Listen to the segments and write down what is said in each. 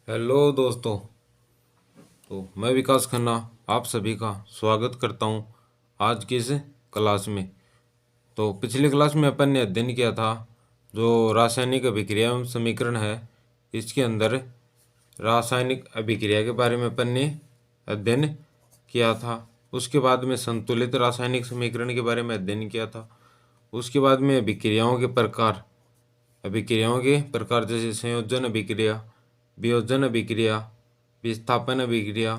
Hello दोस्तों। तो मैं विकास खन्ना आप सभी का स्वागत करता हूं आज की इस क्लास में। तो पिछली क्लास में अपन ने अध्ययन किया था जो रासायनिक अभिक्रिया एवं समीकरण है, इसके अंदर रासायनिक अभिक्रिया के बारे में अपन ने अध्ययन किया था। उसके बाद में संतुलित रासायनिक समीकरण के बारे में अध्ययन किया था। उसके बाद में अभिक्रियाओं के प्रकार जैसे संयोजन अभिक्रिया, वियोजन अभिक्रिया, विस्थापन अभिक्रिया,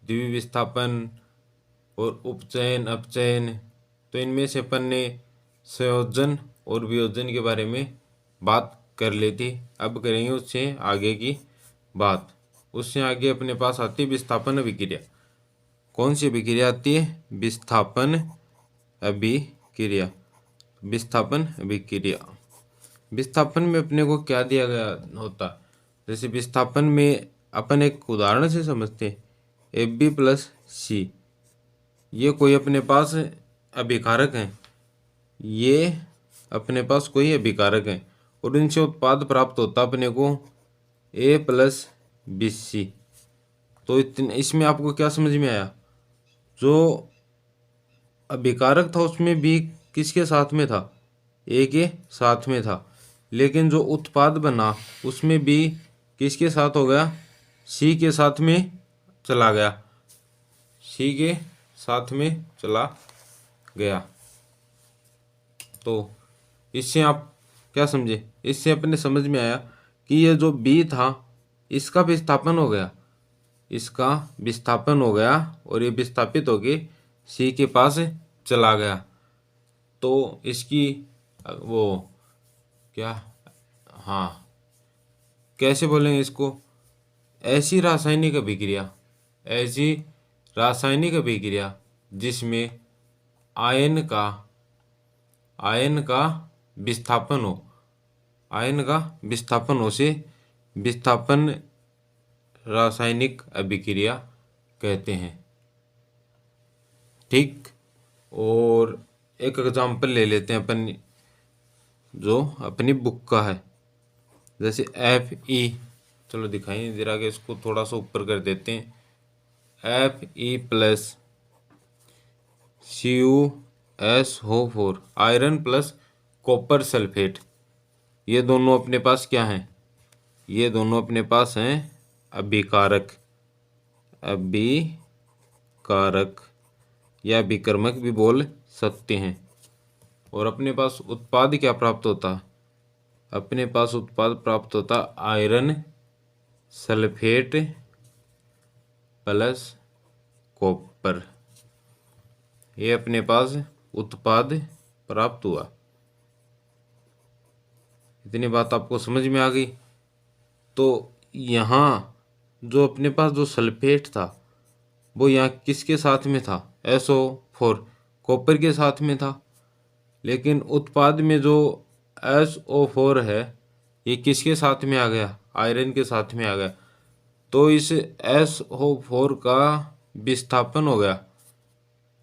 द्विविस्थापन और उपचयन अपचयन। तो इनमें से अपन ने संयोजन और वियोजन के बारे में बात कर ली थी। अब करेंगे उससे आगे की बात। उससे आगे अपने पास आती है विस्थापन अभिक्रिया। कौन सी अभिक्रिया आती है? विस्थापन अभिक्रिया। विस्थापन अभिक्रिया, विस्थापन में अपने को क्या दिया गया होता? जैसे विस्थापन में अपन एक उदाहरण से समझते हैं। Ab+C, ये कोई अपने पास अभिकारक हैं, ये अपने पास कोई अभिकारक हैं और इनसे उत्पाद प्राप्त होता अपने को A+BC। तो इसमें आपको क्या समझ में आया? जो अभिकारक था उसमें भी किसके साथ में था? ए के साथ में था। लेकिन जो उत्पाद बना उसमें भी किसके साथ हो गया? सी के साथ में चला गया। सी के साथ में चला गया। तो इससे आप क्या समझे? इससे अपने समझ में आया कि ये जो बी था इसका विस्थापन हो गया, इसका विस्थापन हो गया और ये विस्थापित होके सी के पास चला गया। तो इसकी वो क्या, हाँ, कैसे बोलेंगे इसको? ऐसी रासायनिक अभिक्रिया जिसमें आयन का विस्थापन हो से विस्थापन रासायनिक अभिक्रिया कहते हैं। ठीक। और एक एग्जाम्पल ले लेते हैं अपन जो अपनी बुक का है। जैसे Fe, चलो दिखाइए जरा के, इसको थोड़ा सा ऊपर कर देते हैं। Fe+CuSO4 iron plus copper sulphate, ये दोनों अपने पास क्या हैं? ये दोनों अपने पास हैं अभिकारक या विकर्मक भी बोल सकते हैं। और अपने पास उत्पाद क्या प्राप्त होता? अपने पास उत्पाद प्राप्त होता आयरन सल्फेट प्लस कॉपर, ये अपने पास उत्पाद प्राप्त हुआ। इतनी बात आपको समझ में आ गई? तो यहाँ जो अपने पास जो सल्फेट था वो यहाँ किसके साथ में था? SO4 कॉपर के साथ में था। लेकिन उत्पाद में जो SO4 है ये किसके साथ में आ गया? आयरन के साथ में आ गया। तो इस SO4 का विस्थापन हो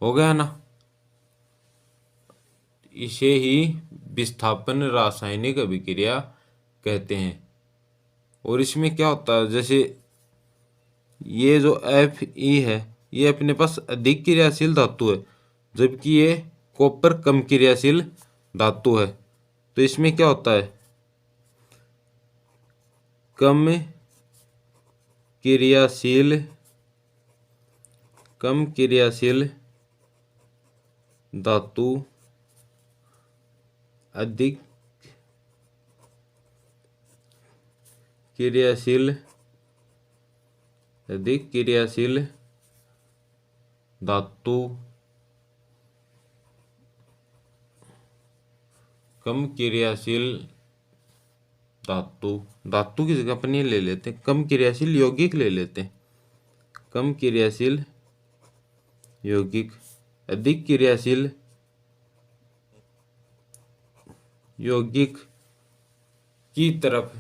गया ना। इसे ही विस्थापन रासायनिक अभिक्रिया कहते हैं। और इसमें क्या होता है? जैसे ये जो Fe है ये अपने पास अधिक क्रियाशील धातु है, जबकि ये कॉपर कम क्रियाशील धातु है। तो इसमें क्या होता है? कम क्रियाशील धातु अधिक क्रियाशील धातु कम क्रियाशील धातु की जगह अपन ये ले लेते हैं कम क्रियाशील यौगिक ले लेते हैं। कम क्रियाशील यौगिक अधिक क्रियाशील यौगिक की तरफ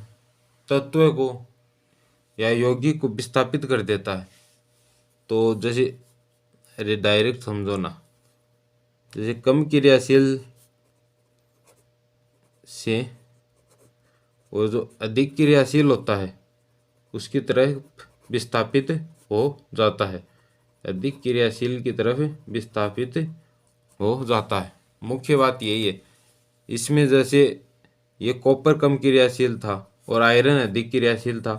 तत्व को या यौगिक को विस्थापित कर देता है। तो जैसे, अरे डायरेक्ट समझो ना, जैसे कम क्रियाशील से और जो अधिक क्रियाशील होता है उसकी तरफ विस्थापित हो जाता है, अधिक क्रियाशील की तरफ विस्थापित हो जाता है। मुख्य बात यही है इसमें, जैसे ये कॉपर कम क्रियाशील था और आयरन अधिक क्रियाशील था,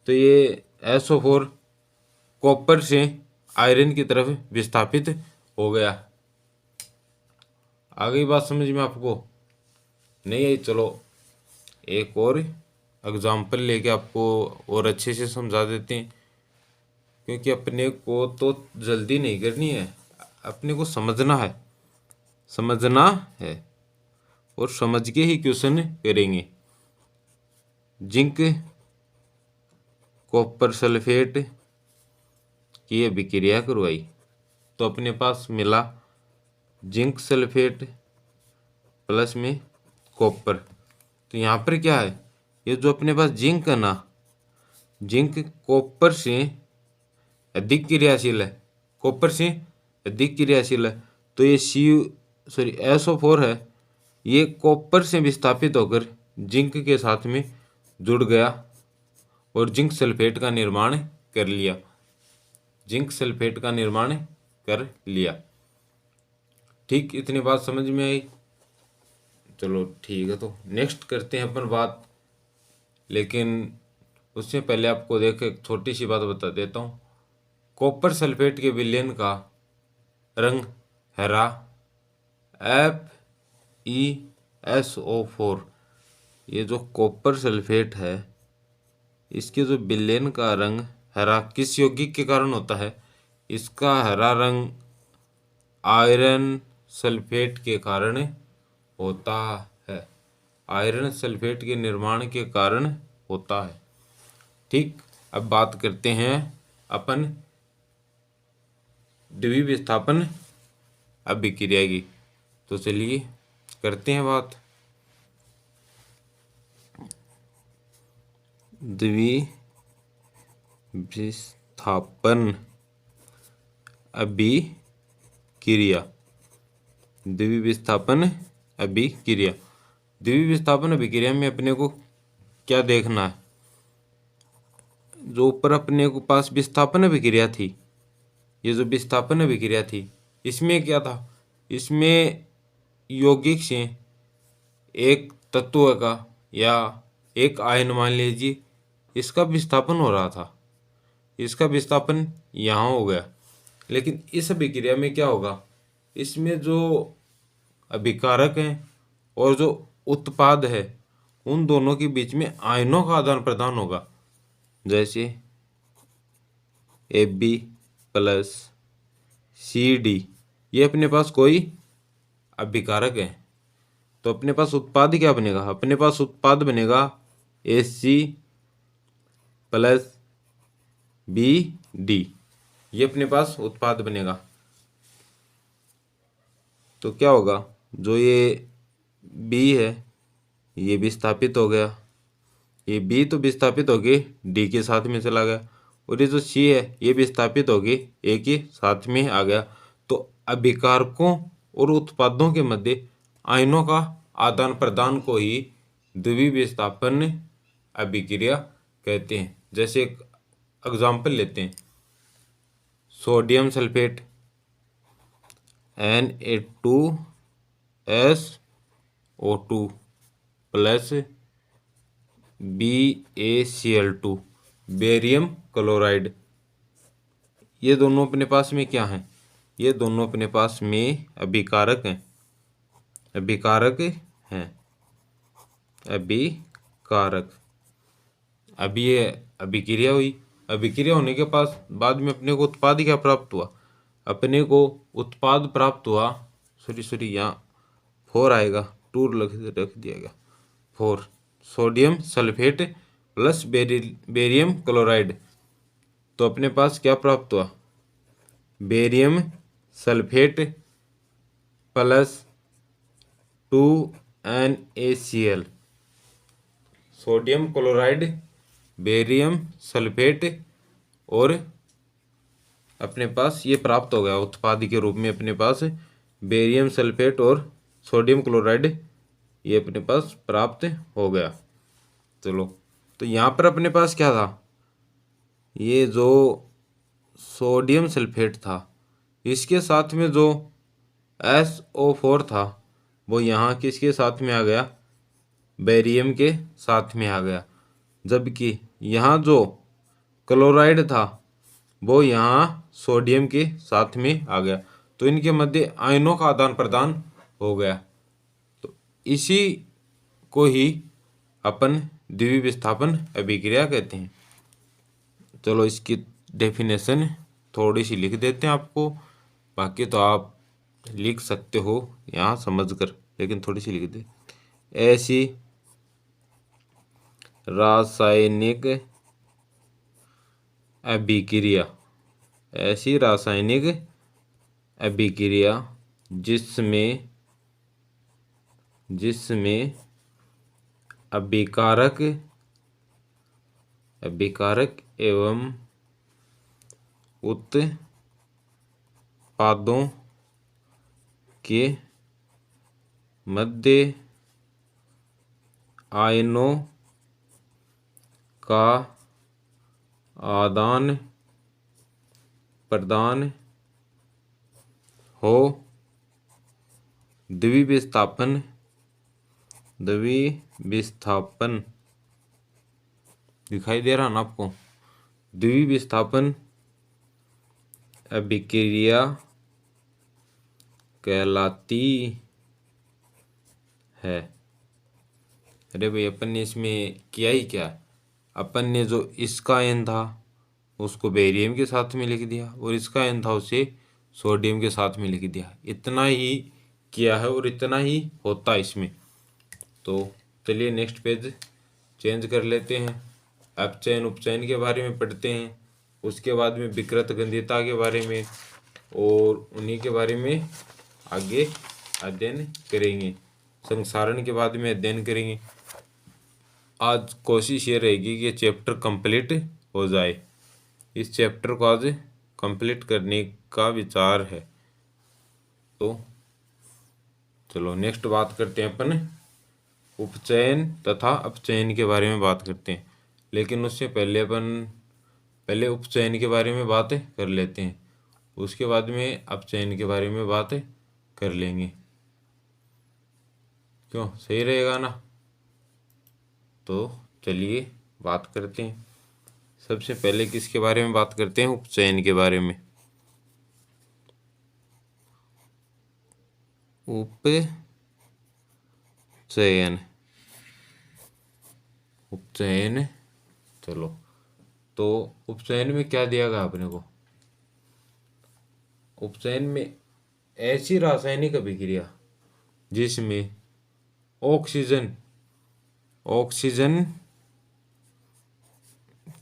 तो ये SO4 कॉपर से आयरन की तरफ विस्थापित हो गया। आ गई बात समझ में आपको? नहीं आई? चलो एक और एग्जाम्पल लेके आपको और अच्छे से समझा देते हैं, क्योंकि अपने को तो जल्दी नहीं करनी है, अपने को समझना है, समझना है और समझ के ही क्वेश्चन करेंगे। जिंक कॉपर सल्फेट की अभिक्रिया करवाई, तो अपने पास मिला जिंक सल्फेट प्लस में कॉपर। तो यहाँ पर क्या है, ये जो अपने पास जिंक है ना, जिंक कॉपर से अधिक क्रियाशील है, कॉपर से अधिक क्रियाशील है, तो ये SO4 है, ये कॉपर से विस्थापित होकर जिंक के साथ में जुड़ गया और जिंक सल्फेट का निर्माण कर लिया, जिंक सल्फेट का निर्माण कर लिया। ठीक, इतनी बात समझ में आई? चलो ठीक है, तो नेक्स्ट करते हैं अपन बात, लेकिन उससे पहले आपको देख एक छोटी सी बात बता देता हूँ। कॉपर सल्फेट के विलयन का रंग हरा FeSO4, ये जो कॉपर सल्फेट है इसके जो विलयन का रंग हरा किस यौगिक के कारण होता है? इसका हरा रंग आयरन सल्फेट के कारण होता है, आयरन सल्फेट के निर्माण के कारण होता है। ठीक, अब बात करते हैं अपन द्विविस्थापन अभिक्रिया की। तो चलिए करते हैं बात। द्विविस्थापन अभिक्रिया, द्विविस्थापन अभिक्रिया, द्विविस्थापन अभिक्रिया में अपने को क्या देखना है? जो ऊपर अपने को पास विस्थापन अभिक्रिया थी, ये जो विस्थापन अभिक्रिया थी, इसमें क्या था? इसमें यौगिक से एक तत्व का या एक आयन मान लीजिए, इसका विस्थापन हो रहा था, इसका विस्थापन यहाँ हो गया। लेकिन इस अभिक्रिया में क्या होगा, इसमें जो अभिकारक हैं और जो उत्पाद है, उन दोनों के बीच में आयनों का आदान प्रदान होगा। जैसे AB प्लस CD, ये अपने पास कोई अभिकारक है, तो अपने पास उत्पाद क्या बनेगा? अपने पास उत्पाद बनेगा AC प्लस BD, ये अपने पास उत्पाद बनेगा। तो क्या होगा, जो ये B है ये विस्थापित हो गया, ये B तो विस्थापित होके D के साथ में चला गया, और ये जो C है ये विस्थापित होके A के साथ में आ गया। तो अभिकारकों और उत्पादों के मध्य आयनों का आदान प्रदान को ही द्विविस्थापन अभिक्रिया कहते हैं। जैसे एक एग्जाम्पल लेते हैं, sodium sulphate Na2SO2 plus BaCl2 barium chloride, ये दोनों अपने पास में क्या हैं? ये दोनों अपने पास में अभिकारक हैं, अभिकारक हैं, अभिकारक। अभी ये अभिक्रिया हुई, अभिक्रिया होने के पास बाद में अपने को उत्पाद क्या प्राप्त हुआ? अपने को उत्पाद प्राप्त हुआ, सॉरी यहाँ 4 आएगा, 2 रख दिया गया, 4 sodium sulphate plus barium chloride. तो अपने पास क्या प्राप्त हुआ? Barium sulphate plus 2NaCl, sodium chloride, barium sulphate, और अपने पास ये प्राप्त हो गया उत्पाद के रूप में, अपने पास बेरियम सल्फेट और सोडियम क्लोराइड ये अपने पास प्राप्त हो गया। चलो, तो यहाँ पर अपने पास क्या था? ये जो सोडियम सल्फेट था इसके साथ में जो SO4 था वो यहाँ किसके साथ में आ गया, बेरियम के साथ में आ गया। जबकि यहाँ जो क्लोराइड था वो यहाँ सोडियम के साथ में आ गया, तो इनके मध्य आयनों का आदान प्रदान हो गया। तो इसी को ही अपन द्वितीय विस्थापन अभिक्रिया कहते हैं। चलो इसकी डेफिनेशन थोड़ी सी लिख देते हैं आपको, बाकी तो आप लिख सकते हो यहाँ समझकर, लेकिन थोड़ी सी लिख दे। ऐसी रासायनिक अभिक्रिया, ऐसी रासायनिक अभिक्रिया जिसमें अभिकारक एवं उत्पादों के मध्य आयनों का आदान प्रदान हो, द्वितीय विस्थापन दिखाई दे रहा ना आपको, द्वितीय विस्थापन अभिक्रिया कहलाती है। अरे भाई अपन ने इसमें किया ही क्या, अपन ने जो इसका आयन था उसको बेरियम के साथ में लिख दिया और इसका आयन था उसे सोडियम के साथ में लिख दिया, इतना ही किया है और इतना ही होता है इसमें। तो चलिए नेक्स्ट पेज चेंज कर लेते हैं, अपचयन उपचयन के बारे में पढ़ते हैं, उसके बाद में विकृत गंधिता के बारे में और उन्हीं के बारे में आगे अध्ययन करेंगे, संसारण के बाद में अध्ययन करेंगे। आज कोशिश ये रहेगी कि चैप्टर कंप्लीट हो जाए, इस चैप्टर को आज कंप्लीट करने का विचार है। तो चलो नेक्स्ट बात करते हैं अपन उपचयन तथा अपचयन के बारे में बात करते हैं, लेकिन उससे पहले पहले उपचयन के बारे में बात कर लेते हैं, उसके बाद में अपचयन के बारे में बात कर लेंगे। क्यों, सही रहेगा ना? तो चलिए बात करते हैं। सबसे पहले किसके बारे में बात करते हैं, उपचयन के बारे में। उपचयन चलो, तो उपचयन में क्या दिया गया अपने को, उपचयन में ऐसी रासायनिक अभिक्रिया जिसमें ऑक्सीजन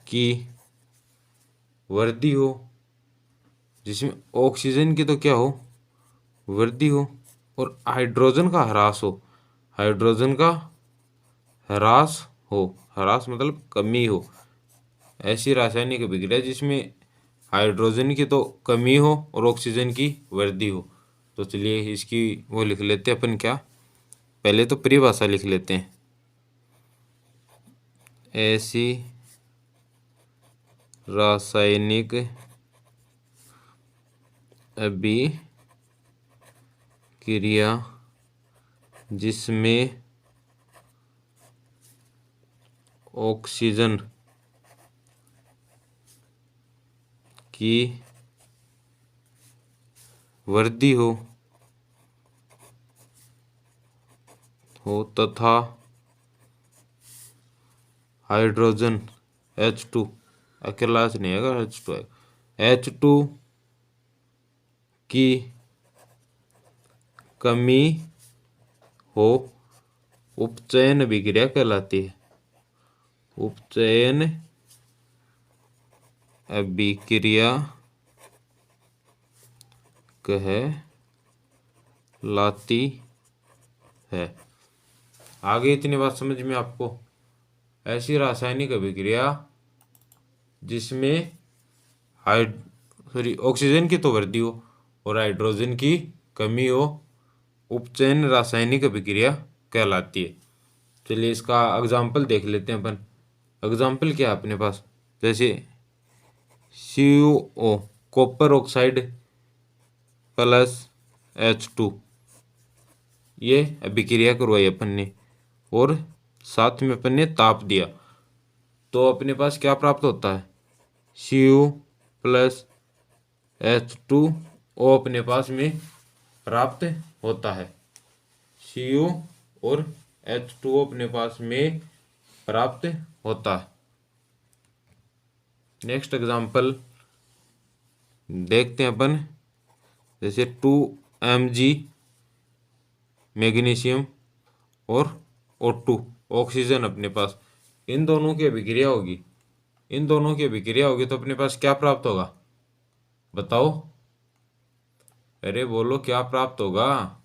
की वृद्धि हो, जिसमें ऑक्सीजन की तो क्या हो, वृद्धि हो, और हाइड्रोजन का ह्रास हो, हाइड्रोजन का ह्रास हो, ह्रास मतलब कमी हो। ऐसी रासायनिक अभिक्रिया जिसमें हाइड्रोजन की तो कमी हो और ऑक्सीजन की वृद्धि हो। तो चलिए इसकी वो लिख लेते हैं अपन, क्या पहले तो परिभाषा लिख लेते हैं। ऐसी रासायनिक अभिक्रिया जिसमें ऑक्सीजन की वृद्धि हो तथा हाइड्रोजन H2 अकेला नहीं है, H2 है, H2 की कमी हो, उपचयन अभिक्रिया कहलाती है। उपचयन अभिक्रिया कहलाती है। आगे इतनी बात समझ में आपको? ऐसी रासायनिक अभिक्रिया जिसमें ऑक्सीजन की तो वृद्धि हो और हाइड्रोजन की कमी हो, उपचयन रासायनिक अभिक्रिया कहलाती है। चलिए इसका एग्जाम्पल देख लेते हैं अपन। एग्जाम्पल क्या है अपने पास, जैसे CuO copper oxide plus H2, ये अभिक्रिया करवाई अपन ने और साथ में अपन ने ताप दिया, तो अपने पास क्या प्राप्त होता है, Cu प्लस H2O अपने पास में प्राप्त होता है। Cu और H2O अपने पास में प्राप्त होता है। नेक्स्ट एग्जाम्पल देखते हैं अपन, जैसे 2Mg मैग्नीशियम और O2 ऑक्सीजन अपने पास, इन दोनों की अभिक्रिया होगी, इन दोनों की अभिक्रिया होगी तो अपने पास क्या प्राप्त होगा, बताओ, अरे बोलो क्या प्राप्त होगा,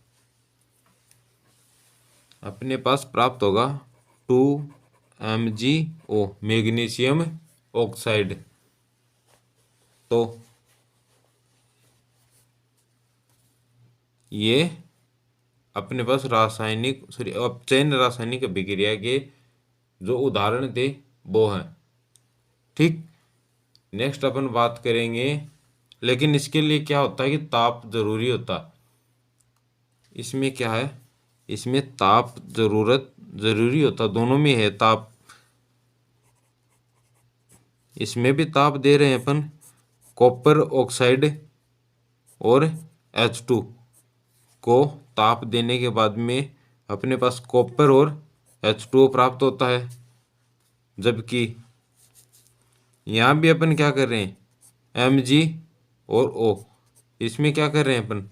अपने पास प्राप्त होगा 2MgO मैग्नीशियम ऑक्साइड। तो ये अपने पास अपचयन रासायनिक अभिक्रिया के जो उदाहरण थे वो हैं। ठीक, नेक्स्ट अपन बात करेंगे, लेकिन इसके लिए क्या होता है कि ताप जरूरी होता है। इसमें क्या है, इसमें ताप जरूरी होता, दोनों में है ताप, इसमें भी ताप दे रहे हैं अपन, कॉपर ऑक्साइड और H2 को ताप देने के बाद में अपने पास कॉपर और H2O प्राप्त होता है। जबकि यहाँ भी अपन क्या कर रहे हैं, Mg और O, इसमें क्या कर रहे हैं अपन,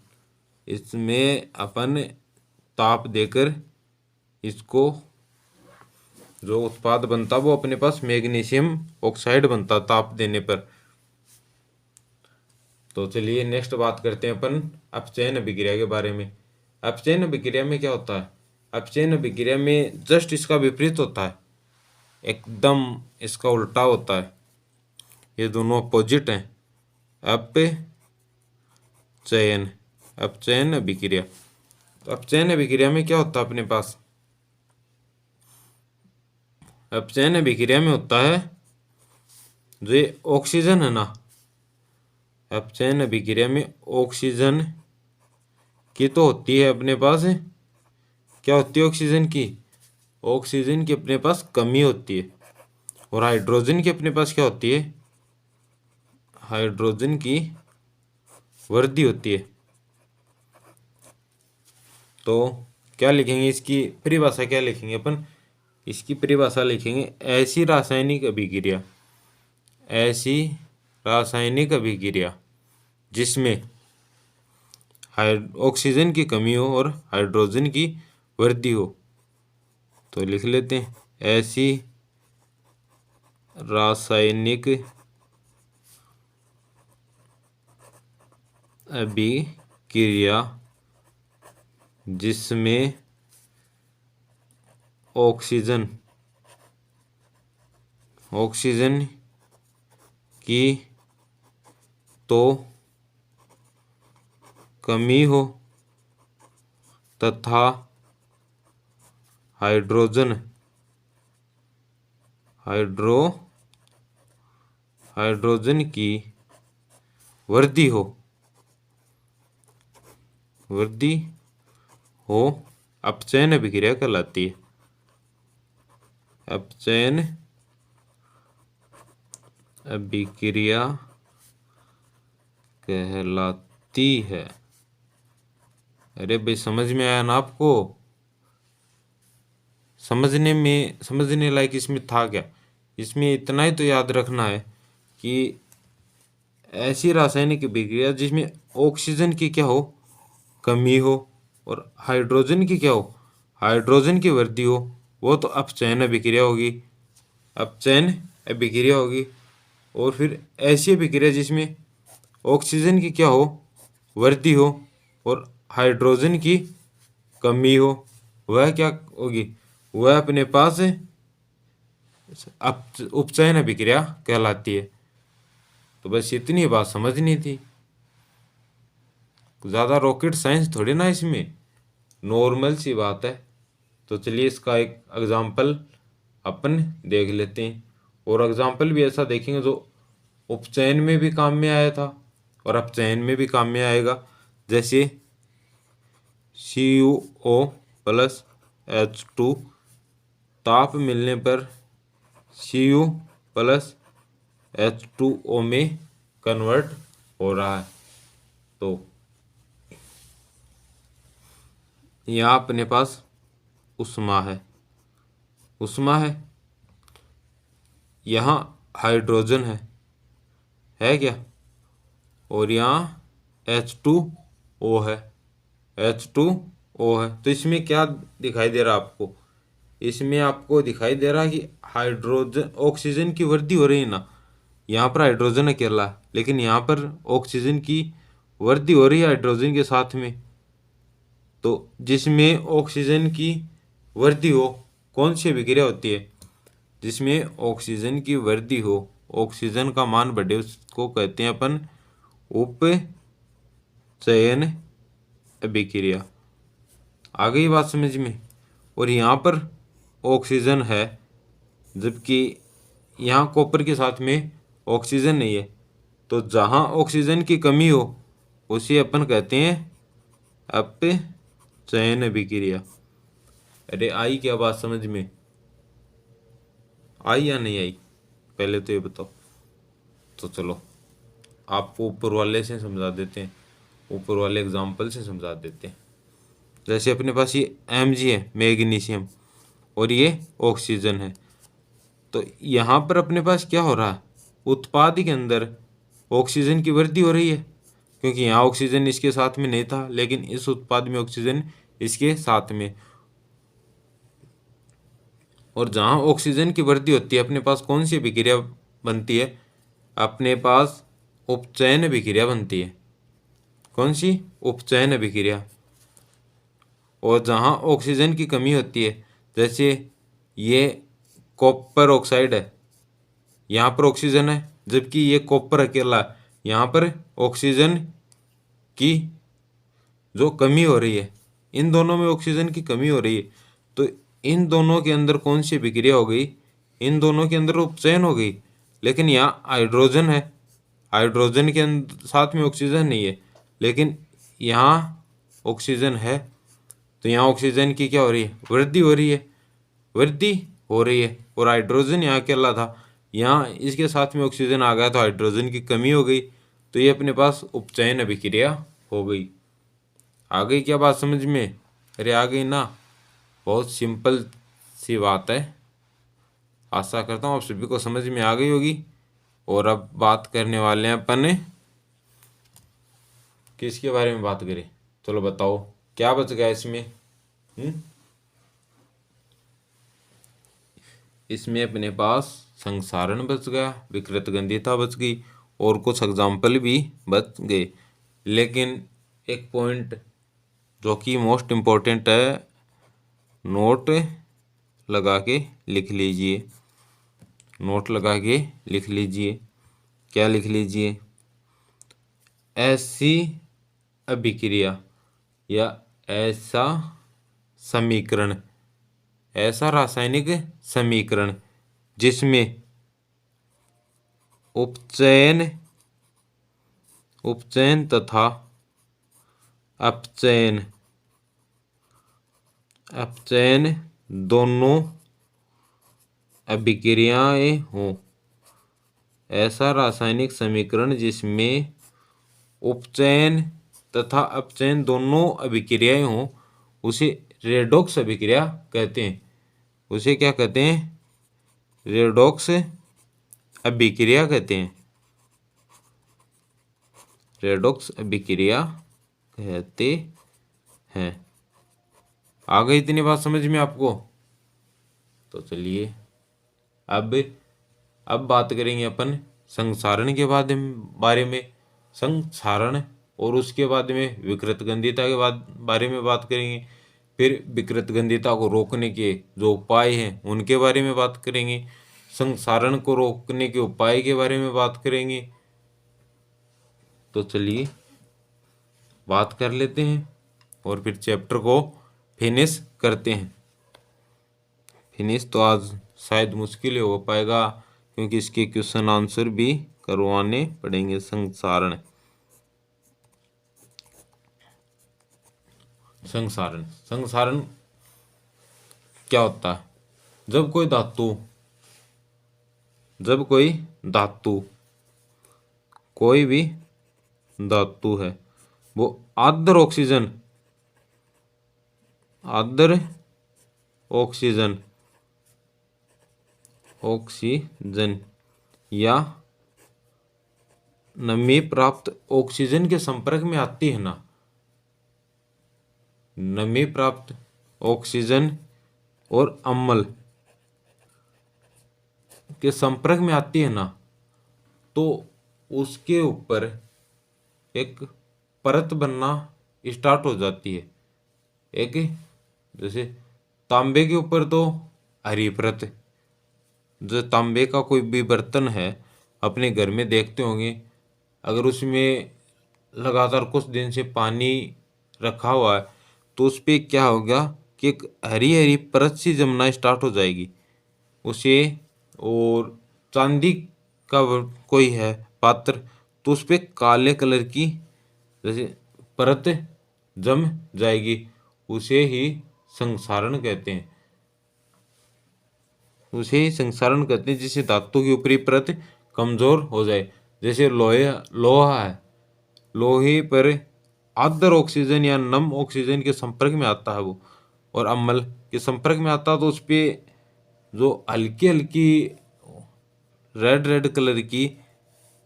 इसमें अपन ताप देकर इसको जो उत्पाद बनता वो अपने पास मैग्नीशियम ऑक्साइड बनता ताप देने पर। तो चलिए नेक्स्ट बात करते हैं अपन अपचयन अभिक्रिया के बारे में। अपचयन अभिक्रिया में क्या होता है, अपचयन अभिक्रिया में जस्ट इसका विपरीत होता है, एकदम इसका उल्टा होता है, ये दोनों अपोजिट हैं। अपचयन अभिक्रिया, तो अपचयन अभिक्रिया में क्या होता है अपने पास, अपचयन अभिक्रिया में होता है जो ये ऑक्सीजन है ना, अपचयन अभिक्रिया में ऑक्सीजन की तो होती है अपने पास, क्या होती है ऑक्सीजन की, ऑक्सीजन की अपने पास कमी होती है, और हाइड्रोजन की अपने पास क्या होती है, हाइड्रोजन की वृद्धि होती है। तो क्या लिखेंगे, इसकी परिभाषा क्या लिखेंगे अपन, इसकी परिभाषा लिखेंगे ऐसी रासायनिक अभिक्रिया, ऐसी रासायनिक अभिक्रिया जिसमें ऑक्सीजन की कमी हो और हाइड्रोजन की वृद्धि हो। तो लिख लेते हैं, ऐसी रासायनिक अभिक्रिया जिसमें ऑक्सीजन की तो कमी हो तथा हाइड्रोजन की वृद्धि हो अपचयन अभिक्रिया कहलाती है, अपचयन अभिक्रिया कहलाती है। अरे भाई समझ में आया ना आपको, समझने लायक इसमें था क्या, इसमें इतना ही तो याद रखना है कि ऐसी रासायनिक अभिक्रिया जिसमें ऑक्सीजन की क्या हो, कमी हो, और हाइड्रोजन की क्या हो, हाइड्रोजन की वृद्धि हो, वो तो अपचयन अभिक्रिया होगी, अपचयन अभिक्रिया होगी। और फिर ऐसी अभिक्रिया जिसमें ऑक्सीजन की क्या हो, वृद्धि हो, और हाइड्रोजन की कमी हो, वह क्या होगी, वह अपने पास उपचयन अभिक्रिया कहलाती है। तो बस इतनी बात समझनी थी, ज़्यादा रॉकेट साइंस थोड़ी ना, इसमें नॉर्मल सी बात है। तो चलिए इसका एक एग्जाम्पल अपन देख लेते हैं, और एग्जाम्पल भी ऐसा देखेंगे जो उपचयन में भी काम में आया था और अपचयन में भी काम में आएगा। जैसे CuO प्लस H2 ताप मिलने पर Cu प्लस H2O में कन्वर्ट हो रहा है। तो यहाँ अपने पास उष्मा है, यहाँ हाइड्रोजन है क्या, और यहाँ H2O है, तो इसमें क्या दिखाई दे रहा है आपको, इसमें आपको दिखाई दे रहा है कि हाइड्रोजन ऑक्सीजन की वृद्धि हो रही है ना। यहाँ पर हाइड्रोजन अकेला है, लेकिन यहाँ पर ऑक्सीजन की वृद्धि हो रही है हाइड्रोजन के साथ में। तो जिसमें ऑक्सीजन की वृद्धि हो, कौन सी अभिक्रिया होती है, जिसमें ऑक्सीजन की वृद्धि हो, ऑक्सीजन का मान बढ़े, उसको कहते हैं अपन उपचयन अभिक्रिया। आ गई बात समझ में। और यहाँ पर ऑक्सीजन है, जबकि यहाँ कॉपर के साथ में ऑक्सीजन नहीं है। तो जहाँ ऑक्सीजन की कमी हो उसे अपन कहते हैं अपचयन अभिक्रिया। अरे आई क्या बात समझ में, आई या नहीं आई, पहले तो ये बताओ। तो चलो आपको ऊपर वाले से समझा देते हैं, ऊपर वाले एग्जाम्पल से समझा देते हैं। जैसे अपने पास ये Mg है, मैग्नीशियम, और ये ऑक्सीजन है। तो यहाँ पर अपने पास क्या हो रहा है, उत्पाद के अंदर ऑक्सीजन की वृद्धि हो रही है, क्योंकि यहाँ ऑक्सीजन इसके साथ में नहीं था, लेकिन इस उत्पाद में ऑक्सीजन इसके साथ में। और जहाँ ऑक्सीजन की वृद्धि होती है अपने पास कौन सी अभिक्रिया बनती है, अपने पास उपचयन अभिक्रिया बनती है। कौन सी, उपचयन अभिक्रिया। और जहाँ ऑक्सीजन की कमी होती है, जैसे ये कॉपर ऑक्साइड है, यहाँ पर ऑक्सीजन है, जबकि ये कॉपर अकेला है, यहाँ पर ऑक्सीजन की जो कमी हो रही है, इन दोनों में ऑक्सीजन की कमी हो रही है। तो इन दोनों के अंदर कौन सी अभिक्रिया हो गई, इन दोनों के अंदर उपचयन हो गई। लेकिन यहाँ हाइड्रोजन है, हाइड्रोजन के साथ में ऑक्सीजन नहीं है, लेकिन यहाँ ऑक्सीजन है। तो यहाँ ऑक्सीजन की क्या हो रही है, वृद्धि हो रही है, और हाइड्रोजन यहाँ अकेला था, यहाँ इसके साथ में ऑक्सीजन आ गया तो हाइड्रोजन की कमी हो गई। तो ये अपने पास उपचयन अभिक्रिया हो गई। आ गई क्या बात समझ में, अरे आ गई ना, बहुत सिंपल सी बात है। आशा करता हूँ आप सभी को समझ में आ गई होगी। और अब बात करने वाले हैं अपन किसके बारे में बात करें, चलो बताओ क्या बच गया इसमें। इसमें अपने पास संसारण बच गया, विकृत गंधिता बच गई, और कुछ एग्जाम्पल भी बच गए। लेकिन एक पॉइंट जो कि मोस्ट इम्पोर्टेंट है, नोट लगा के लिख लीजिए, नोट लगा के लिख लीजिए। क्या लिख लीजिए, ऐसी अभिक्रिया या ऐसा समीकरण, ऐसा रासायनिक समीकरण जिसमें उपचयन तथा अपचयन दोनों अभिक्रियाएं हों, ऐसा रासायनिक समीकरण जिसमें उपचयन तथा अपचयन दोनों अभिक्रियाएं हों, उसे रेडॉक्स अभिक्रिया कहते हैं। उसे क्या कहते हैं, रेडॉक्स अभिक्रिया कहते हैं, रेडॉक्स अभिक्रिया कहते हैं। आ गई इतनी बात समझ में आपको। तो चलिए अब बात करेंगे अपन संसारण के बारे में, संसारण, और उसके बाद में विकृत गंधिता के बारे में बात करेंगे। फिर विकृत गंधिता को रोकने के जो उपाय हैं उनके बारे में बात करेंगे, संसारण को रोकने के उपाय के बारे में बात करेंगे। तो चलिए बात कर लेते हैं और फिर चैप्टर को फिनिश करते हैं। फिनिश तो आज शायद मुश्किल ही हो पाएगा, क्योंकि इसके क्वेश्चन आंसर भी करवाने पड़ेंगे। संसारण। संसारण संसारण क्या होता है? जब कोई धातु कोई भी धातु है वो आर्द्र ऑक्सीजन या नमी प्राप्त ऑक्सीजन के संपर्क में आती है ना, नमी प्राप्त ऑक्सीजन और अम्ल के संपर्क में आती है ना, तो उसके ऊपर एक परत बनना स्टार्ट हो जाती है। एक जैसे तांबे के ऊपर तो हरी परत, जो तांबे का कोई भी बर्तन है अपने घर में देखते होंगे, अगर उसमें लगातार कुछ दिन से पानी रखा हुआ है तो उस पर क्या होगा कि एक हरी हरी परत सी जमना स्टार्ट हो जाएगी उसे। और चांदी का कोई है पात्र तो उस पर काले कलर की जैसे परत जम जाएगी, उसे ही संसारण कहते हैं। जिससे धातु की ऊपरी परत कमजोर हो जाए। जैसे लोहा है, लोहे पर आर्द्र ऑक्सीजन या नम ऑक्सीजन के संपर्क में आता है वो, और अम्ल के संपर्क में आता है तो उस पर जो हल्की हल्की रेड कलर की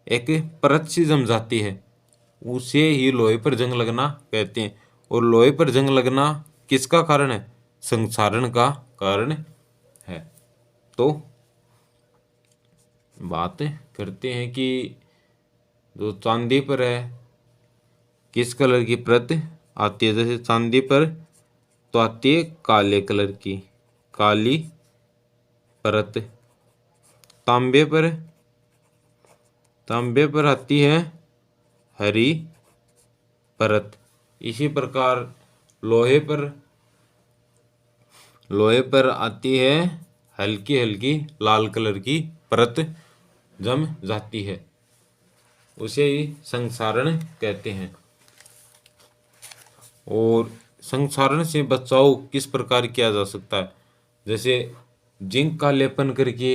एक परत सी जम जाती है, उसे ही लोहे पर जंग लगना कहते हैं। और लोहे पर जंग लगना किसका कारण है? संसारण का कारण है। तो बात करते हैं कि जो चांदी पर है किस कलर की परत आती है। जैसे चांदी पर तो आती है काले कलर की काली परत, तांबे पर आती है हरी परत। इसी प्रकार लोहे पर आती है हल्की हल्की लाल कलर की परत जम जाती है, उसे ही संसारण कहते हैं। और संसारण से बचाव किस प्रकार किया जा सकता है? जैसे जिंक का लेपन करके,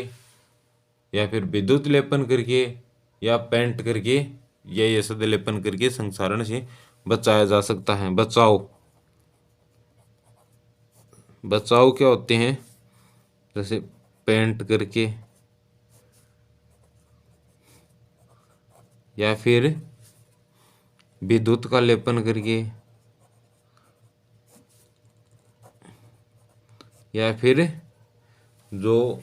या फिर विद्युत लेपन करके, या पेंट करके, या ये सद लेपन करके संसारण से बचाया जा सकता है। बचाव क्या होते हैं? जैसे पेंट करके, या फिर विद्युत का लेपन करके, या फिर जो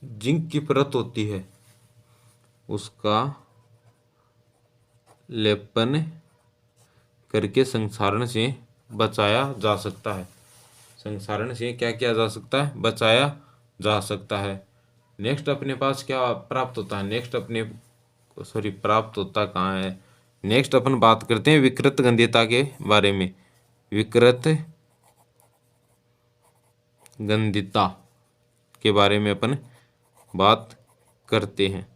जिंक की परत होती है उसका लेपन करके संसारण से बचाया जा सकता है। संसारण से क्या किया जा सकता है? बचाया जा सकता है। नेक्स्ट अपने पास क्या प्राप्त होता है? प्राप्त होता कहाँ है? नेक्स्ट अपन बात करते हैं विकृत गंध्यता के बारे में। विकृत गंध्यता के बारे में अपन बात करते हैं।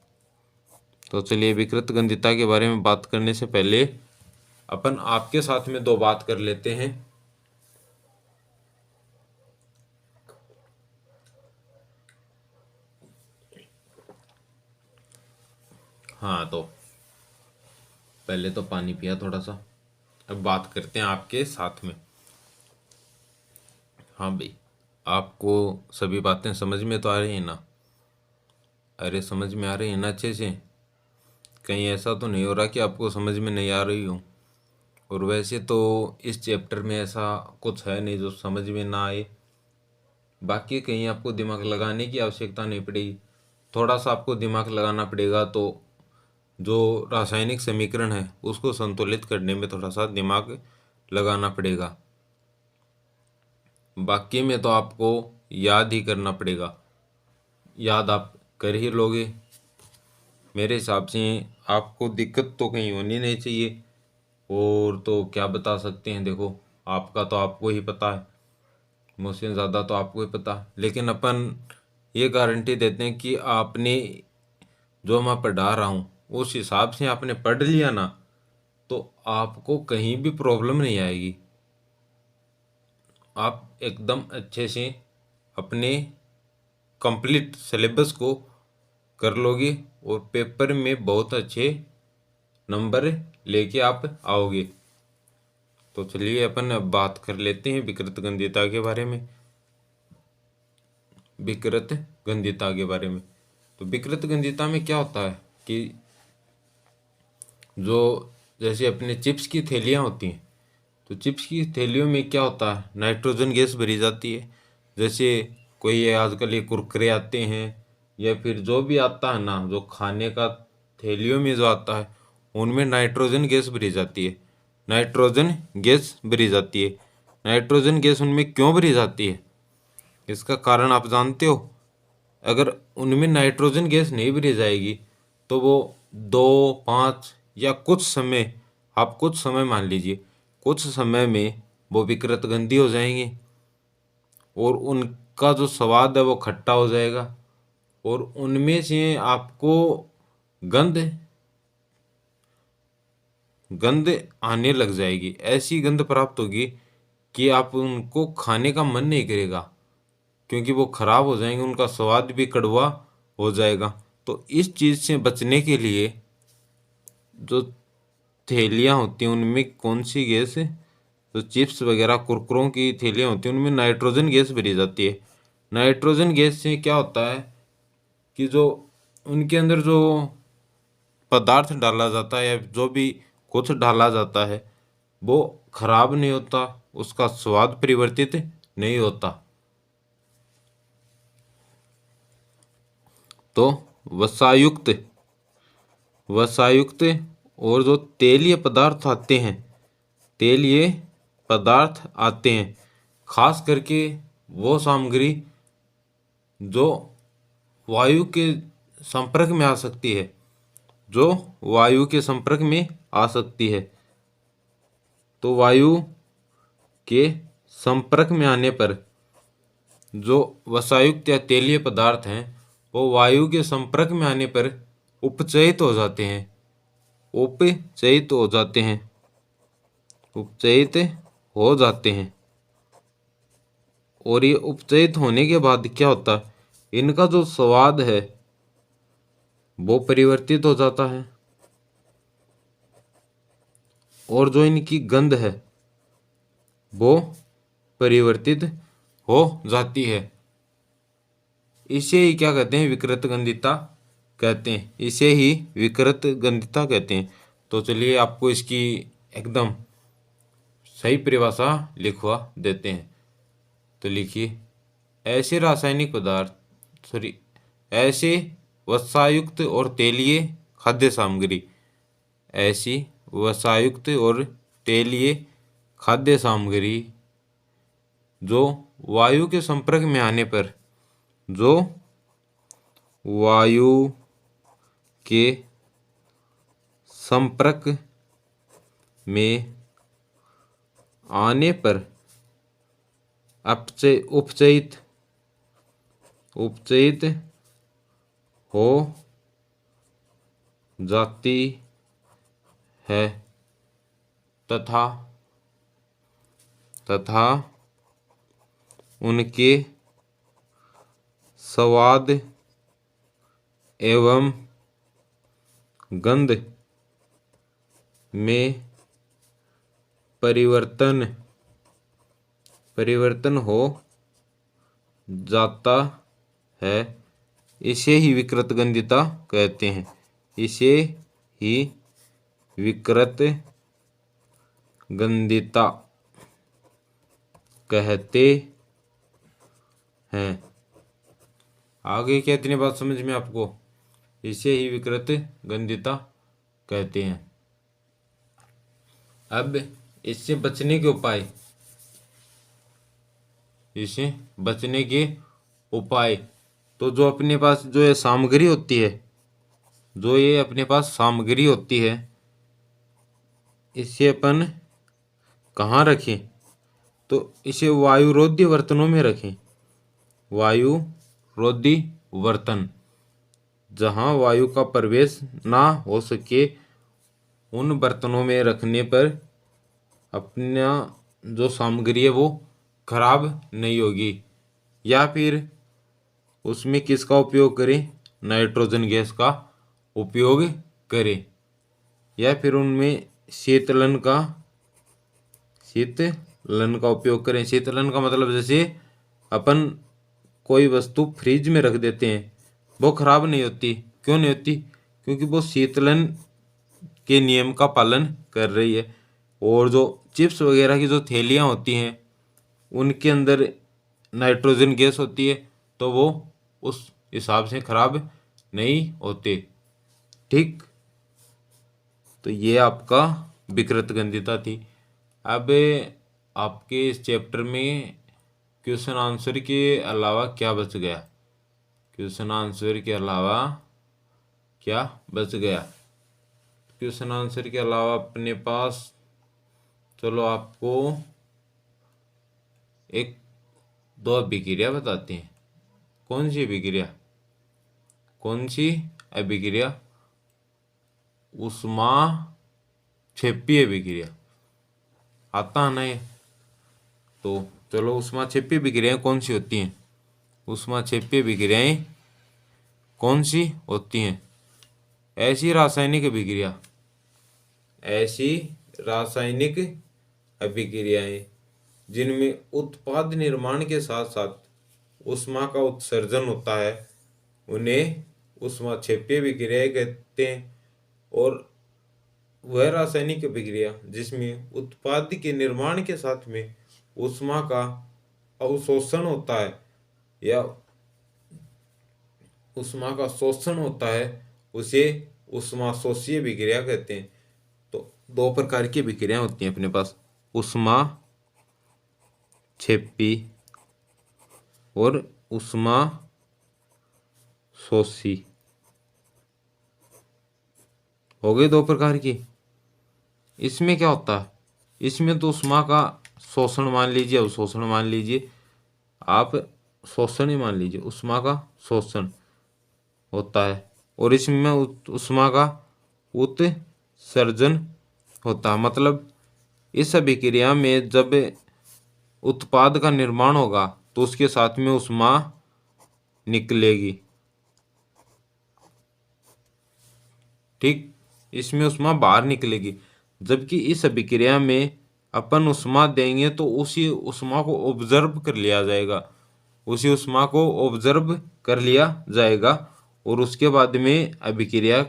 तो चलिए, विकृत गंध्यता के बारे में बात करने से पहले अपन आपके साथ में दो बात कर लेते हैं। हाँ, तो पहले तो पानी पिया थोड़ा सा, अब बात करते हैं आपके साथ में। हाँ भाई, आपको सभी बातें समझ में तो आ रही है ना? अरे समझ में आ रही है ना अच्छे से? कहीं ऐसा तो नहीं हो रहा कि आपको समझ में नहीं आ रही हो? और वैसे तो इस चैप्टर में ऐसा कुछ है नहीं जो समझ में ना आए। बाकी कहीं आपको दिमाग लगाने की आवश्यकता नहीं पड़ेगी, थोड़ा सा आपको दिमाग लगाना पड़ेगा। तो जो रासायनिक समीकरण है उसको संतुलित करने में थोड़ा सा दिमाग लगाना पड़ेगा। बाकी में तो आपको याद ही करना पड़ेगा, याद आप कर ही लोगे। मेरे हिसाब से आपको दिक्कत तो कहीं होनी नहीं चाहिए। और तो क्या बता सकते हैं, देखो आपका तो आपको ही पता है, मुझसे ज़्यादा तो आपको ही पता है। लेकिन अपन ये गारंटी देते हैं कि आपने जो मैं पढ़ा रहा हूँ उस हिसाब से आपने पढ़ लिया ना, तो आपको कहीं भी प्रॉब्लम नहीं आएगी। आप एकदम अच्छे से अपने कंप्लीट सिलेबस को कर लोगे और पेपर में बहुत अच्छे नंबर लेके आप आओगे। तो चलिए अपन अब बात कर लेते हैं विकृत गंधिता के बारे में। विकृत गंधिता के बारे में, तो विकृत गंधिता में क्या होता है कि जो जैसे अपने चिप्स की थैलियाँ होती हैं, तो चिप्स की थैलियों में क्या होता है, नाइट्रोजन गैस भरी जाती है। जैसे कोई ये आजकल ये कुरकुरे आते हैं या फिर जो भी आता है ना, जो खाने का थैलियों में जो आता है, उनमें नाइट्रोजन गैस भरी जाती है। नाइट्रोजन गैस भरी जाती है। नाइट्रोजन गैस उनमें क्यों भरी जाती है, इसका कारण आप जानते हो? अगर उनमें नाइट्रोजन गैस नहीं भरी जाएगी तो वो 2, 5 या कुछ समय, आप कुछ समय मान लीजिए, कुछ समय में वो विकृत गंधी हो जाएंगे और उनका जो स्वाद है वो खट्टा हो जाएगा और उनमें से आपको गंध गंध आने लग जाएगी। ऐसी गंध प्राप्त होगी कि आप उनको खाने का मन नहीं करेगा, क्योंकि वो खराब हो जाएंगे, उनका स्वाद भी कड़वा हो जाएगा। तो इस चीज़ से बचने के लिए जो थैलियाँ होती हैं उनमें कौन सी गैस, जो चिप्स वगैरह कुरकुरों की थैलियाँ होती हैं उनमें नाइट्रोजन गैस भरी जाती है। नाइट्रोजन गैस से क्या होता है कि जो उनके अंदर जो पदार्थ डाला जाता है या जो भी कुछ डाला जाता है वो खराब नहीं होता, उसका स्वाद परिवर्तित नहीं होता। तो वसायुक्त वसायुक्त और जो तेलीय पदार्थ आते हैं, तेलीय पदार्थ आते हैं, खास करके वो सामग्री जो वायु के संपर्क में आ सकती है, जो वायु के संपर्क में आ सकती है। तो वायु के संपर्क में आने पर जो वसायुक्त या तेलीय पदार्थ हैं वो वायु के संपर्क में आने पर उपचयित हो जाते हैं। उपचयित हो जाते हैं। उपचयित हो जाते हैं। और ये उपचयित होने के बाद क्या होता है, इनका जो स्वाद है वो परिवर्तित हो जाता है और जो इनकी गंध है वो परिवर्तित हो जाती है। इसे ही क्या कहते हैं, विकृत गंधिता कहते हैं। इसे ही विकृत गंधिता कहते हैं। तो चलिए आपको इसकी एकदम सही परिभाषा लिखवा देते हैं। तो लिखिए, ऐसे रासायनिक पदार्थ ऐसे वसायुक्त और तेलीय खाद्य सामग्री, ऐसी वसायुक्त और तेलीय खाद्य सामग्री जो वायु के संपर्क में आने पर, जो वायु के संपर्क में आने पर उपचयित हो जाती है तथा उनके स्वाद एवं गंध में परिवर्तन हो जाता है। इसे ही विकृत गंधिता कहते हैं। इसे ही विकृत गंधिता कहते हैं। आगे क्या इतनी बात समझ में आपको? इसे ही विकृत गंधिता कहते हैं। अब इससे बचने के उपाय, इससे बचने के उपाय, तो जो अपने पास जो ये सामग्री होती है, जो ये अपने पास सामग्री होती है, इसे अपन कहाँ रखें? तो इसे वायुरोधी बर्तनों में रखें। वायुरोधी बर्तन, जहाँ वायु का प्रवेश ना हो सके उन बर्तनों में रखने पर अपना जो सामग्री है वो खराब नहीं होगी। या फिर उसमें किसका उपयोग करें, नाइट्रोजन गैस का उपयोग करें। या फिर उनमें शीतलन का उपयोग करें। शीतलन का मतलब जैसे अपन कोई वस्तु फ्रिज में रख देते हैं, वो खराब नहीं होती। क्यों नहीं होती? क्योंकि वो शीतलन के नियम का पालन कर रही है। और जो चिप्स वगैरह की जो थैलियाँ होती हैं उनके अंदर नाइट्रोजन गैस होती है, तो वो उस हिसाब से खराब नहीं होते। ठीक, तो ये आपका विकृत गंधिता थी। अब आपके इस चैप्टर में क्वेश्चन आंसर के अलावा क्या बच गया? क्वेश्चन आंसर के अलावा क्या बच गया? क्वेश्चन आंसर के अलावा अपने पास, चलो आपको एक दो अभिक्रिया बताते हैं। कौन सी अभिक्रिया? कौन सी अभिक्रिया? उष्मा क्षेपीय अभिक्रिया। आता है ना ये? तो चलो, उष्मा क्षेपीय अभिक्रियाएं कौन सी होती हैं? उष्मा क्षेपीय अभिक्रियाएं कौन सी होती हैं? ऐसी रासायनिक अभिक्रियाएं जिनमें उत्पाद निर्माण के साथ साथ उष्मा का उत्सर्जन होता है, उन्हें उष्मा क्षेपीय अभिक्रियाएं कहते हैं। और वह रासायनिक अभिक्रिया जिसमें उत्पाद के निर्माण के साथ में उष्मा का अवशोषण होता है या उष्मा का शोषण होता है, उसे उष्माशोषीय अभिक्रिया कहते हैं। तो दो प्रकार की अभिक्रियाएं होती हैं अपने पास, उष्मा क्षेपी और उष्मा शोषी। हो गई दो प्रकार की। इसमें क्या होता है? इसमें तो उष्मा का शोषण मान लीजिए, अवशोषण मान लीजिए, आप शोषण ही मान लीजिए, उष्मा का शोषण होता है। और इसमें उष्मा का उत्सर्जन होता है। मतलब इस अभिक्रिया में जब उत्पाद का निर्माण होगा तो उसके साथ में उष्मा निकलेगी। ठीक, इसमें उष्मा बाहर निकलेगी। जबकि इस अभिक्रिया में अपन उष्मा देंगे तो उसी उष्मा को ऑब्जर्व कर लिया जाएगा, उसी उष्मा को ऑब्जर्व कर लिया जाएगा और उसके बाद में अभिक्रिया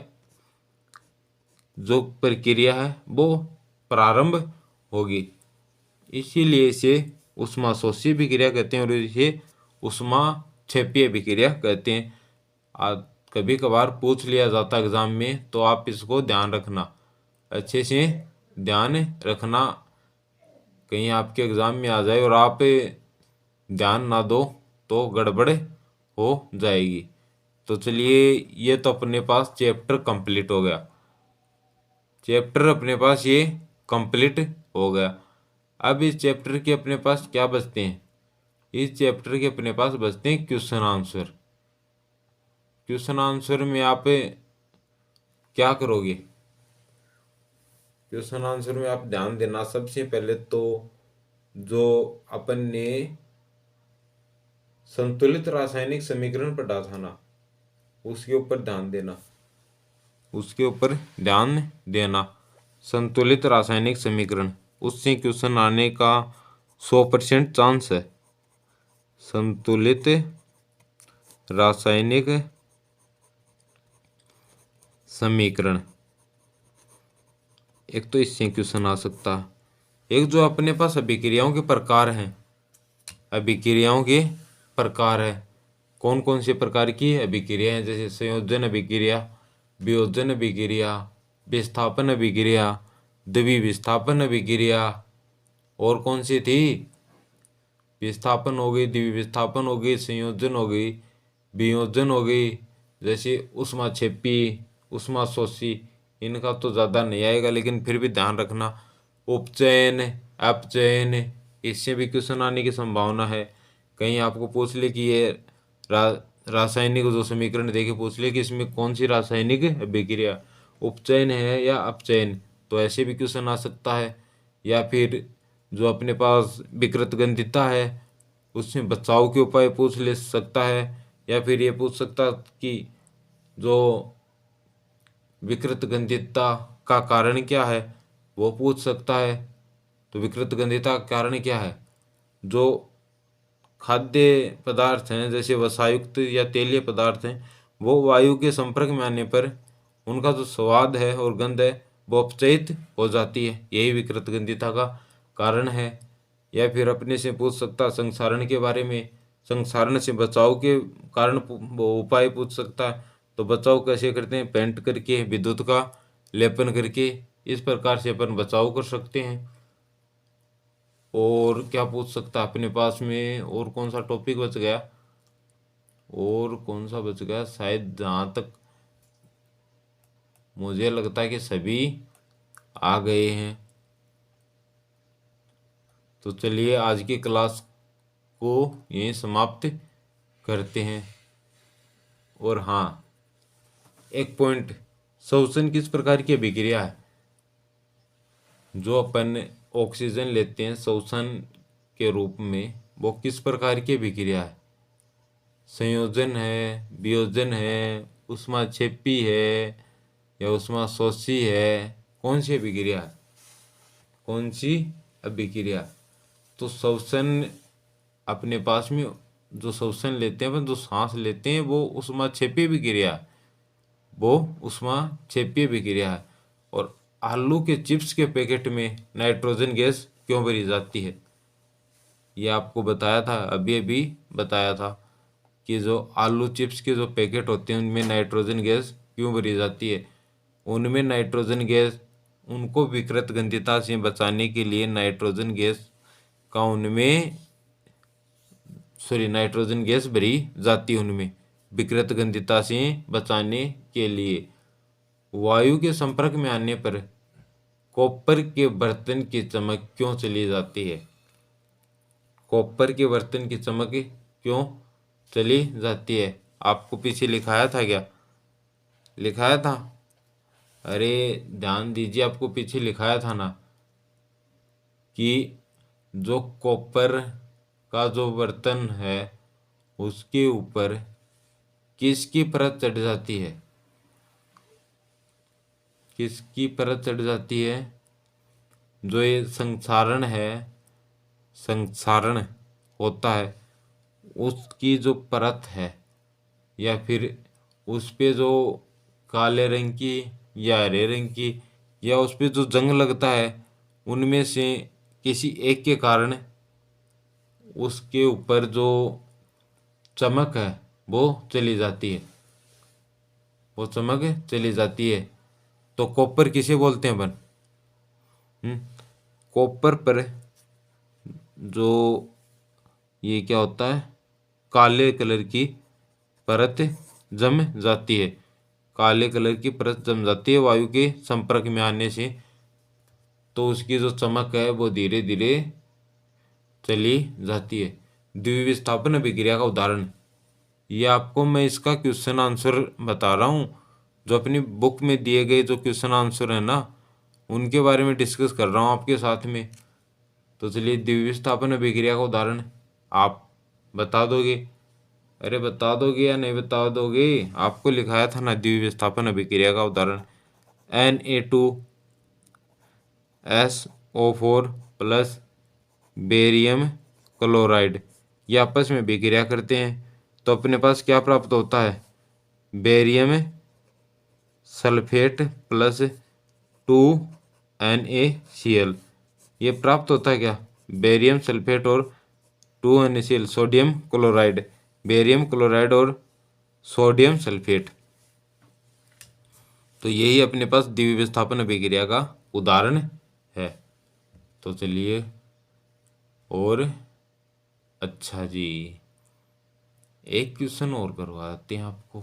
जो प्रक्रिया है वो प्रारंभ होगी। इसीलिए इसे उष्माशोषी अभिक्रिया कहते हैं और इसे उष्मा क्षेपीय अभिक्रिया कहते हैं। कभी कभार पूछ लिया जाता है एग्जाम में, तो आप इसको ध्यान रखना, अच्छे से ध्यान रखना, कहीं आपके एग्जाम में आ जाए और आप ध्यान ना दो तो गड़बड़ हो जाएगी। तो चलिए, ये तो अपने पास चैप्टर कंप्लीट हो गया। चैप्टर अपने पास ये कंप्लीट हो गया। अब इस चैप्टर के अपने पास क्या बचते हैं? इस चैप्टर के अपने पास बचते हैं क्वेश्चन आंसर। क्वेश्चन आंसर में आप क्या करोगे? क्वेश्चन आंसर में आप ध्यान देना, सबसे पहले तो जो अपन ने संतुलित रासायनिक समीकरण पढ़ा था ना, उसके ऊपर ध्यान देना, उसके ऊपर ध्यान देना। संतुलित रासायनिक समीकरण, उससे क्वेश्चन आने का 100% चांस है। संतुलित रासायनिक समीकरण, एक तो इससे क्वेश्चन आ सकता है। एक जो अपने पास अभिक्रियाओं के प्रकार हैं, अभिक्रियाओं के प्रकार है, कौन कौन से प्रकार की अभिक्रिया हैं? जैसे संयोजन अभिक्रिया, वियोजन अभिक्रिया, विस्थापन अभिक्रिया, द्विविस्थापन अभिक्रिया, और कौन सी थी? विस्थापन हो गई, द्विविस्थापन हो गई, संयोजन हो गई, वियोजन हो गई। जैसे उष्माक्षेपी, उष्माशोषी, इनका तो ज़्यादा नहीं आएगा, लेकिन फिर भी ध्यान रखना। उपचयन, अपचयन, इससे भी क्वेश्चन आने की संभावना है। कहीं आपको पूछ ले कि ये रासायनिक जो समीकरण देके पूछ लिया कि इसमें कौन सी रासायनिक अभिक्रिया उपचयन है या अपचयन, तो ऐसे भी क्वेश्चन आ सकता है। या फिर जो अपने पास विकृत गंधिता है उसमें बचाव के उपाय पूछ ले सकता है। या फिर ये पूछ सकता कि जो विकृत गंधिता का कारण क्या है, वो पूछ सकता है। तो विकृत गंधिता का कारण क्या है? जो खाद्य पदार्थ हैं जैसे वसायुक्त या तेलीय पदार्थ हैं, वो वायु के संपर्क में आने पर उनका जो स्वाद है और गंध है वो अपचयित हो जाती है, यही विकृत गंधिता का कारण है। या फिर अपने से पूछ सकता संक्षारण के बारे में, संक्षारण से बचाव के कारण वो उपाय पूछ सकता है। तो बचाव कैसे करते हैं? पेंट करके, विद्युत का लेपन करके, इस प्रकार से अपन बचाव कर सकते हैं। और क्या पूछ सकता है अपने पास में? और कौन सा टॉपिक बच गया? और कौन सा बच गया? शायद जहाँ तक मुझे लगता है कि सभी आ गए हैं। तो चलिए आज की क्लास को यहीं समाप्त करते हैं। और हाँ, एक पॉइंट, श्वसन किस प्रकार की अभिक्रिया है? जो अपन ऑक्सीजन लेते हैं श्वसन के रूप में, वो किस प्रकार की अभिक्रिया है? संयोजन है, वियोजन है, ऊष्माक्षेपी है या ऊष्माशोषी है? कौन सी अभिक्रिया है? कौन सी अभिक्रिया? तो श्वसन अपने पास में जो श्वसन लेते हैं अपन, जो सांस लेते हैं, वो ऊष्माक्षेपी अभिक्रिया है, वो ऊष्माक्षेपीय अभिक्रिया है। और आलू के चिप्स के पैकेट में नाइट्रोजन गैस क्यों भरी जाती है? ये आपको बताया था, अभी अभी बताया था कि जो आलू चिप्स के जो पैकेट होते हैं उनमें नाइट्रोजन गैस क्यों भरी जाती है? उनमें नाइट्रोजन गैस, उनको विकृत गंधिता से बचाने के लिए नाइट्रोजन गैस का उनमें नाइट्रोजन गैस भरी जाती है उनमें विकृत गंधिता से बचाने के लिए। वायु के संपर्क में आने पर कॉपर के बर्तन की चमक क्यों चली जाती है? कॉपर के बर्तन की चमक क्यों चली जाती है? आपको पीछे लिखाया था क्या? लिखाया था? अरे ध्यान दीजिए, आपको पीछे लिखाया था ना कि जो कॉपर का जो बर्तन है उसके ऊपर किसकी परत चढ़ जाती है? किसकी परत चढ़ जाती है? जो ये संक्षारण है, संक्षारण होता है उसकी जो परत है, या फिर उस पे जो काले रंग की या हरे रंग की या उस पे जो जंग लगता है, उनमें से किसी एक के कारण उसके ऊपर जो चमक है वो चली जाती है, वो चमक चली जाती है। तो कॉपर किसे बोलते हैं अपन? कॉपर पर जो ये क्या होता है, काले कलर की परत जम जाती है, काले कलर की परत जम जाती है वायु के संपर्क में आने से। तो उसकी जो चमक है वो धीरे धीरे चली जाती है। द्विविस्थापन अभिक्रिया का उदाहरण, ये आपको मैं इसका क्वेश्चन आंसर बता रहा हूँ, जो अपनी बुक में दिए गए जो क्वेश्चन आंसर है ना, उनके बारे में डिस्कस कर रहा हूँ आपके साथ में। तो चलिए, द्विविस्थापन अभिक्रिया का उदाहरण आप बता दोगे? अरे बता दोगे या नहीं बता दोगे? आपको लिखाया था ना द्विविस्थापन अभिक्रिया का उदाहरण, Na2SO4 प्लस बेरियम क्लोराइड, ये आपस में अभिक्रिया करते हैं तो अपने पास क्या प्राप्त होता है? बेरियम सल्फेट प्लस 2NaCl, ये प्राप्त होता है क्या? बेरियम सल्फेट और 2NaCl, sodium chloride, barium chloride और सोडियम सल्फेट। तो यही अपने पास द्विविस्थापन अभिक्रिया का उदाहरण है। तो चलिए, और अच्छा जी, एक क्वेश्चन और करवाते हैं आपको,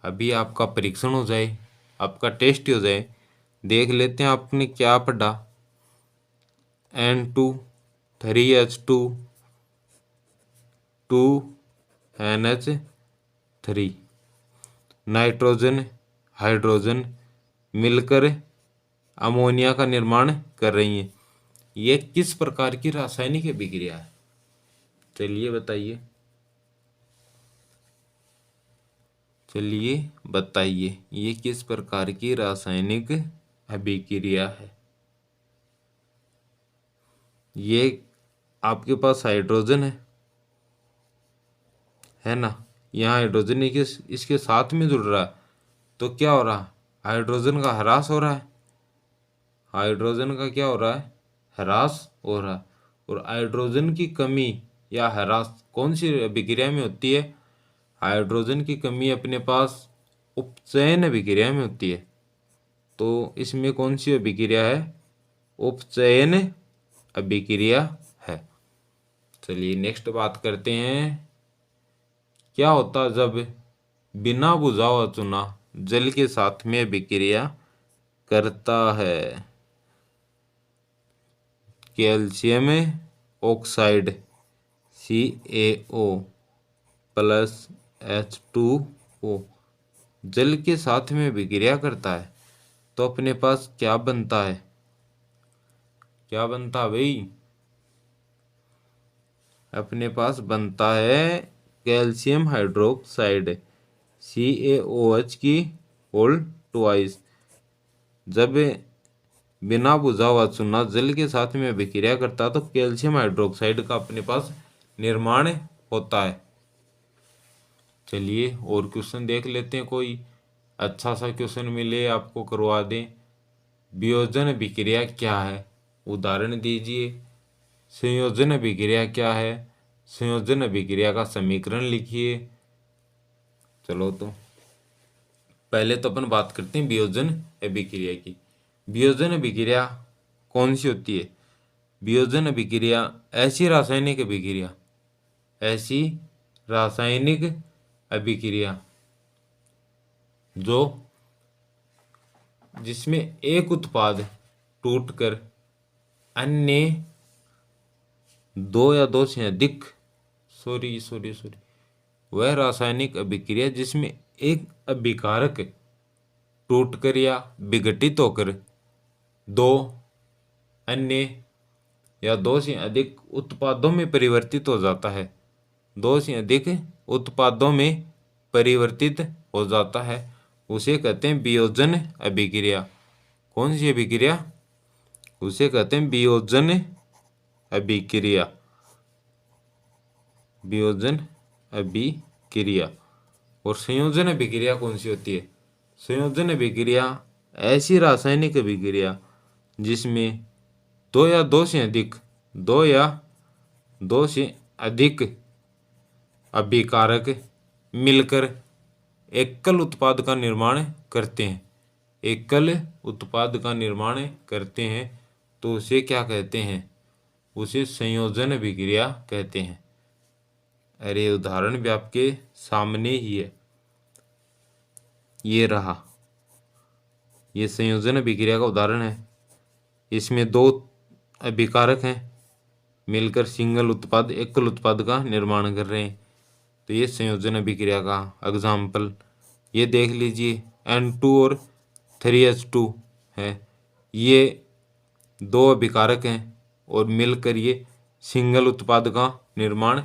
अभी आपका परीक्षण हो जाए, आपका टेस्ट हो जाए, देख लेते हैं आपने क्या पढ़ा। N2 3H2 2 NH3। Nitrogen hydrogen मिलकर अमोनिया का निर्माण कर रही हैं। ये किस प्रकार की रासायनिक अभिक्रिया है? चलिए बताइए, ये किस प्रकार की रासायनिक अभिक्रिया है? ये आपके पास हाइड्रोजन है ना, यहाँ हाइड्रोजन इसके साथ में जुड़ रहा है, तो क्या हो रहा है? हाइड्रोजन का ह्रास हो रहा है। हाइड्रोजन का क्या हो रहा है? ह्रास हो रहा है। और हाइड्रोजन की कमी या ह्रास कौन सी अभिक्रिया में होती है? हाइड्रोजन की कमी अपने पास उपचयन अभिक्रिया में होती है। तो इसमें कौन सी अभिक्रिया है? उपचयन अभिक्रिया है। चलिए नेक्स्ट बात करते हैं, क्या होता जब बिना बुझा हुआ चूना जल के साथ में अभिक्रिया करता है? Calcium oxide CaO plus H2O जल के साथ में अभिक्रिया करता है, तो अपने पास क्या बनता है? क्या बनता है भाई? अपने पास बनता है कैल्शियम हाइड्रोक्साइड CaOH की होल ट्वाइस। जब बिना बुझा हुआ चूना जल के साथ में अभिक्रिया करता है तो कैल्शियम हाइड्रोक्साइड का अपने पास निर्माण होता है। चलिए और क्वेश्चन देख लेते हैं, कोई अच्छा सा क्वेश्चन मिले आपको करवा दें। वियोजन अभिक्रिया क्या है? उदाहरण दीजिए। संयोजन अभिक्रिया क्या है? संयोजन अभिक्रिया का समीकरण लिखिए। चलो तो पहले तो अपन बात करते हैं वियोजन अभिक्रिया की। वियोजन अभिक्रिया कौन सी होती है? वियोजन अभिक्रिया ऐसी रासायनिक अभिक्रिया जो जिसमें एक उत्पाद टूटकर अन्य दो या दो से अधिक वह रासायनिक अभिक्रिया जिसमें एक अभिकारक टूटकर या विघटित होकर दो अन्य या दो से अधिक उत्पादों में परिवर्तित हो जाता है। दो से अधिक उत्पादों में परिवर्तित हो जाता है, उसे कहते हैं वियोजन अभिक्रिया। कौन सी अभिक्रिया? उसे कहते हैं वियोजन अभिक्रिया। वियोजन अभिक्रिया। और संयोजन अभिक्रिया कौन सी होती है? संयोजन अभिक्रिया ऐसी रासायनिक अभिक्रिया जिसमें दो या दो से अधिक अभिकारक मिलकर एकल उत्पाद का निर्माण करते हैं। एकल उत्पाद का निर्माण करते हैं तो उसे क्या कहते हैं? उसे संयोजन अभिक्रिया कहते हैं। अरे उदाहरण भी आपके सामने ही है, ये रहा, ये संयोजन अभिक्रिया का उदाहरण है। इसमें दो अभिकारक हैं मिलकर एकल उत्पाद का निर्माण कर रहे हैं, तो ये संयोजन अभिक्रिया का एग्जाम्पल ये देख लीजिए। N2 और 3H2 है, ये दो अभिकारक हैं और मिलकर ये सिंगल उत्पाद का निर्माण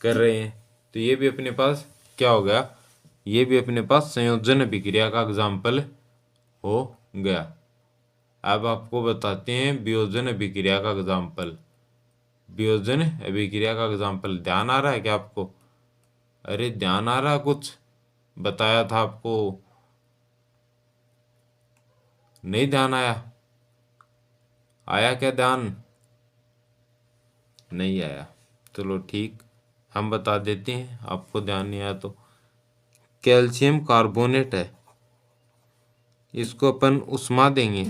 कर रहे हैं, तो ये भी अपने पास क्या हो गया? ये भी अपने पास संयोजन अभिक्रिया का एग्जाम्पल हो गया। अब आपको बताते हैं वियोजन अभिक्रिया का एग्जाम्पल। वियोजन अभिक्रिया का एग्जाम्पल ध्यान आ रहा है क्या आपको? अरे ध्यान आ रहा है? कुछ बताया था आपको, नहीं ध्यान आया? आया क्या ध्यान? नहीं आया, चलो ठीक, हम बता देते हैं, आपको ध्यान नहीं आया तो। कैल्शियम कार्बोनेट है, इसको अपन उष्मा देंगे,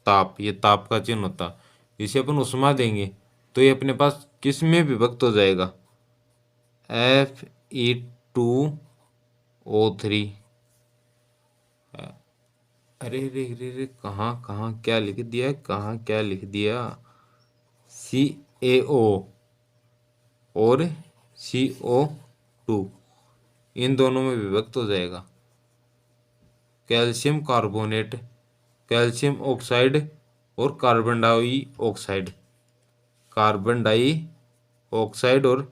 ताप, ये ताप का चिन्ह होता, इसे अपन उष्मा देंगे तो ये अपने पास किस में विभक्त हो जाएगा? Fe2O3। अरे रे रे रे, कहाँ कहाँ क्या लिख दिया, कहाँ क्या लिख दिया? CaO और CO2 इन दोनों में विभक्त हो जाएगा। कैल्शियम कार्बोनेट, कैल्शियम ऑक्साइड और कार्बन डाइऑक्साइड, कार्बन डाइऑक्साइड और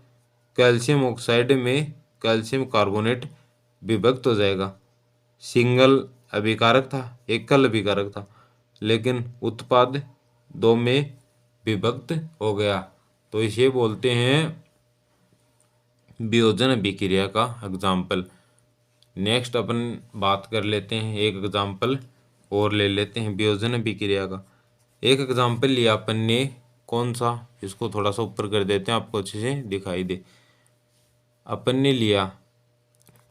कैल्शियम ऑक्साइड में कैल्शियम कार्बोनेट विभक्त हो जाएगा। सिंगल अभिकारक था, एकल अभिकारक था, लेकिन उत्पाद दो में विभक्त हो गया, तो इसे बोलते हैं वियोजन अभिक्रिया का एग्जाम्पल। नेक्स्ट अपन बात कर लेते हैं, एक एग्जाम्पल और ले लेते हैं वियोजन अभिक्रिया का। एक एग्जाम्पल लिया अपन ने, कौन सा, इसको थोड़ा सा ऊपर कर देते हैं आपको अच्छे से दिखाई दे। अपन ने लिया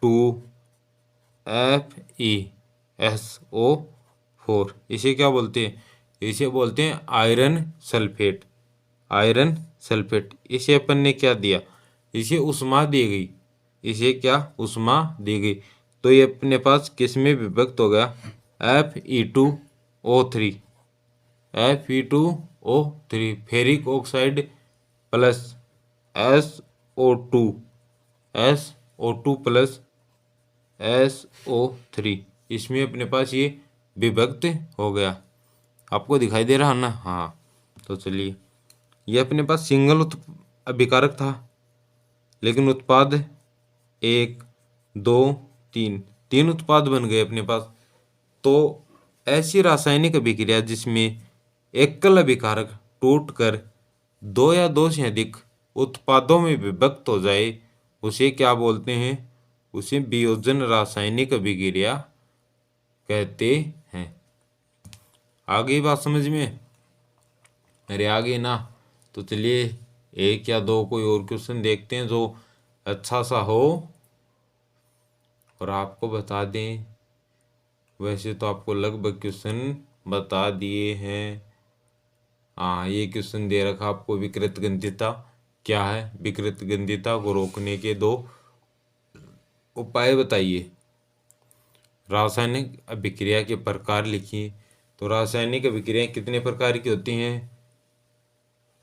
2FeSO4, इसे क्या बोलते हैं, इसे बोलते हैं आयरन सल्फेट। आयरन सल्फेट, इसे अपन ने क्या दिया, इसे उष्मा दी गई, इसे क्या उष्मा दी गई, तो ये अपने पास किस में विभक्त हो गया, Fe2O3, Fe2O3, ferric oxide plus SO2, SO2 plus SO3, इसमें अपने पास ये विभक्त हो गया। आपको दिखाई दे रहा है ना, हाँ। तो चलिए, ये अपने पास सिंगल अभिकारक था, लेकिन उत्पाद 1 2 3, तीन उत्पाद बन गए अपने पास। तो ऐसी रासायनिक अभिक्रिया जिसमें एकल अभिकारक टूटकर दो या दो से अधिक उत्पादों में विभक्त हो जाए, उसे क्या बोलते हैं, उसे वियोजन रासायनिक अभिक्रिया कहते हैं। आगे बात समझ में, अरे आगे ना, तो चलिए एक या दो कोई और क्वेश्चन देखते हैं जो अच्छा सा हो और आपको बता दें। वैसे तो आपको लगभग क्वेश्चन बता दिए हैं। हाँ, ये क्वेश्चन दे रखा आपको, विकृत गंधिता क्या है, विकृत गंधिता को रोकने के 2 उपाय बताइए। रासायनिक अभिक्रिया के प्रकार लिखिए। तो रासायनिक अभिक्रियाएं कितने प्रकार की होती हैं,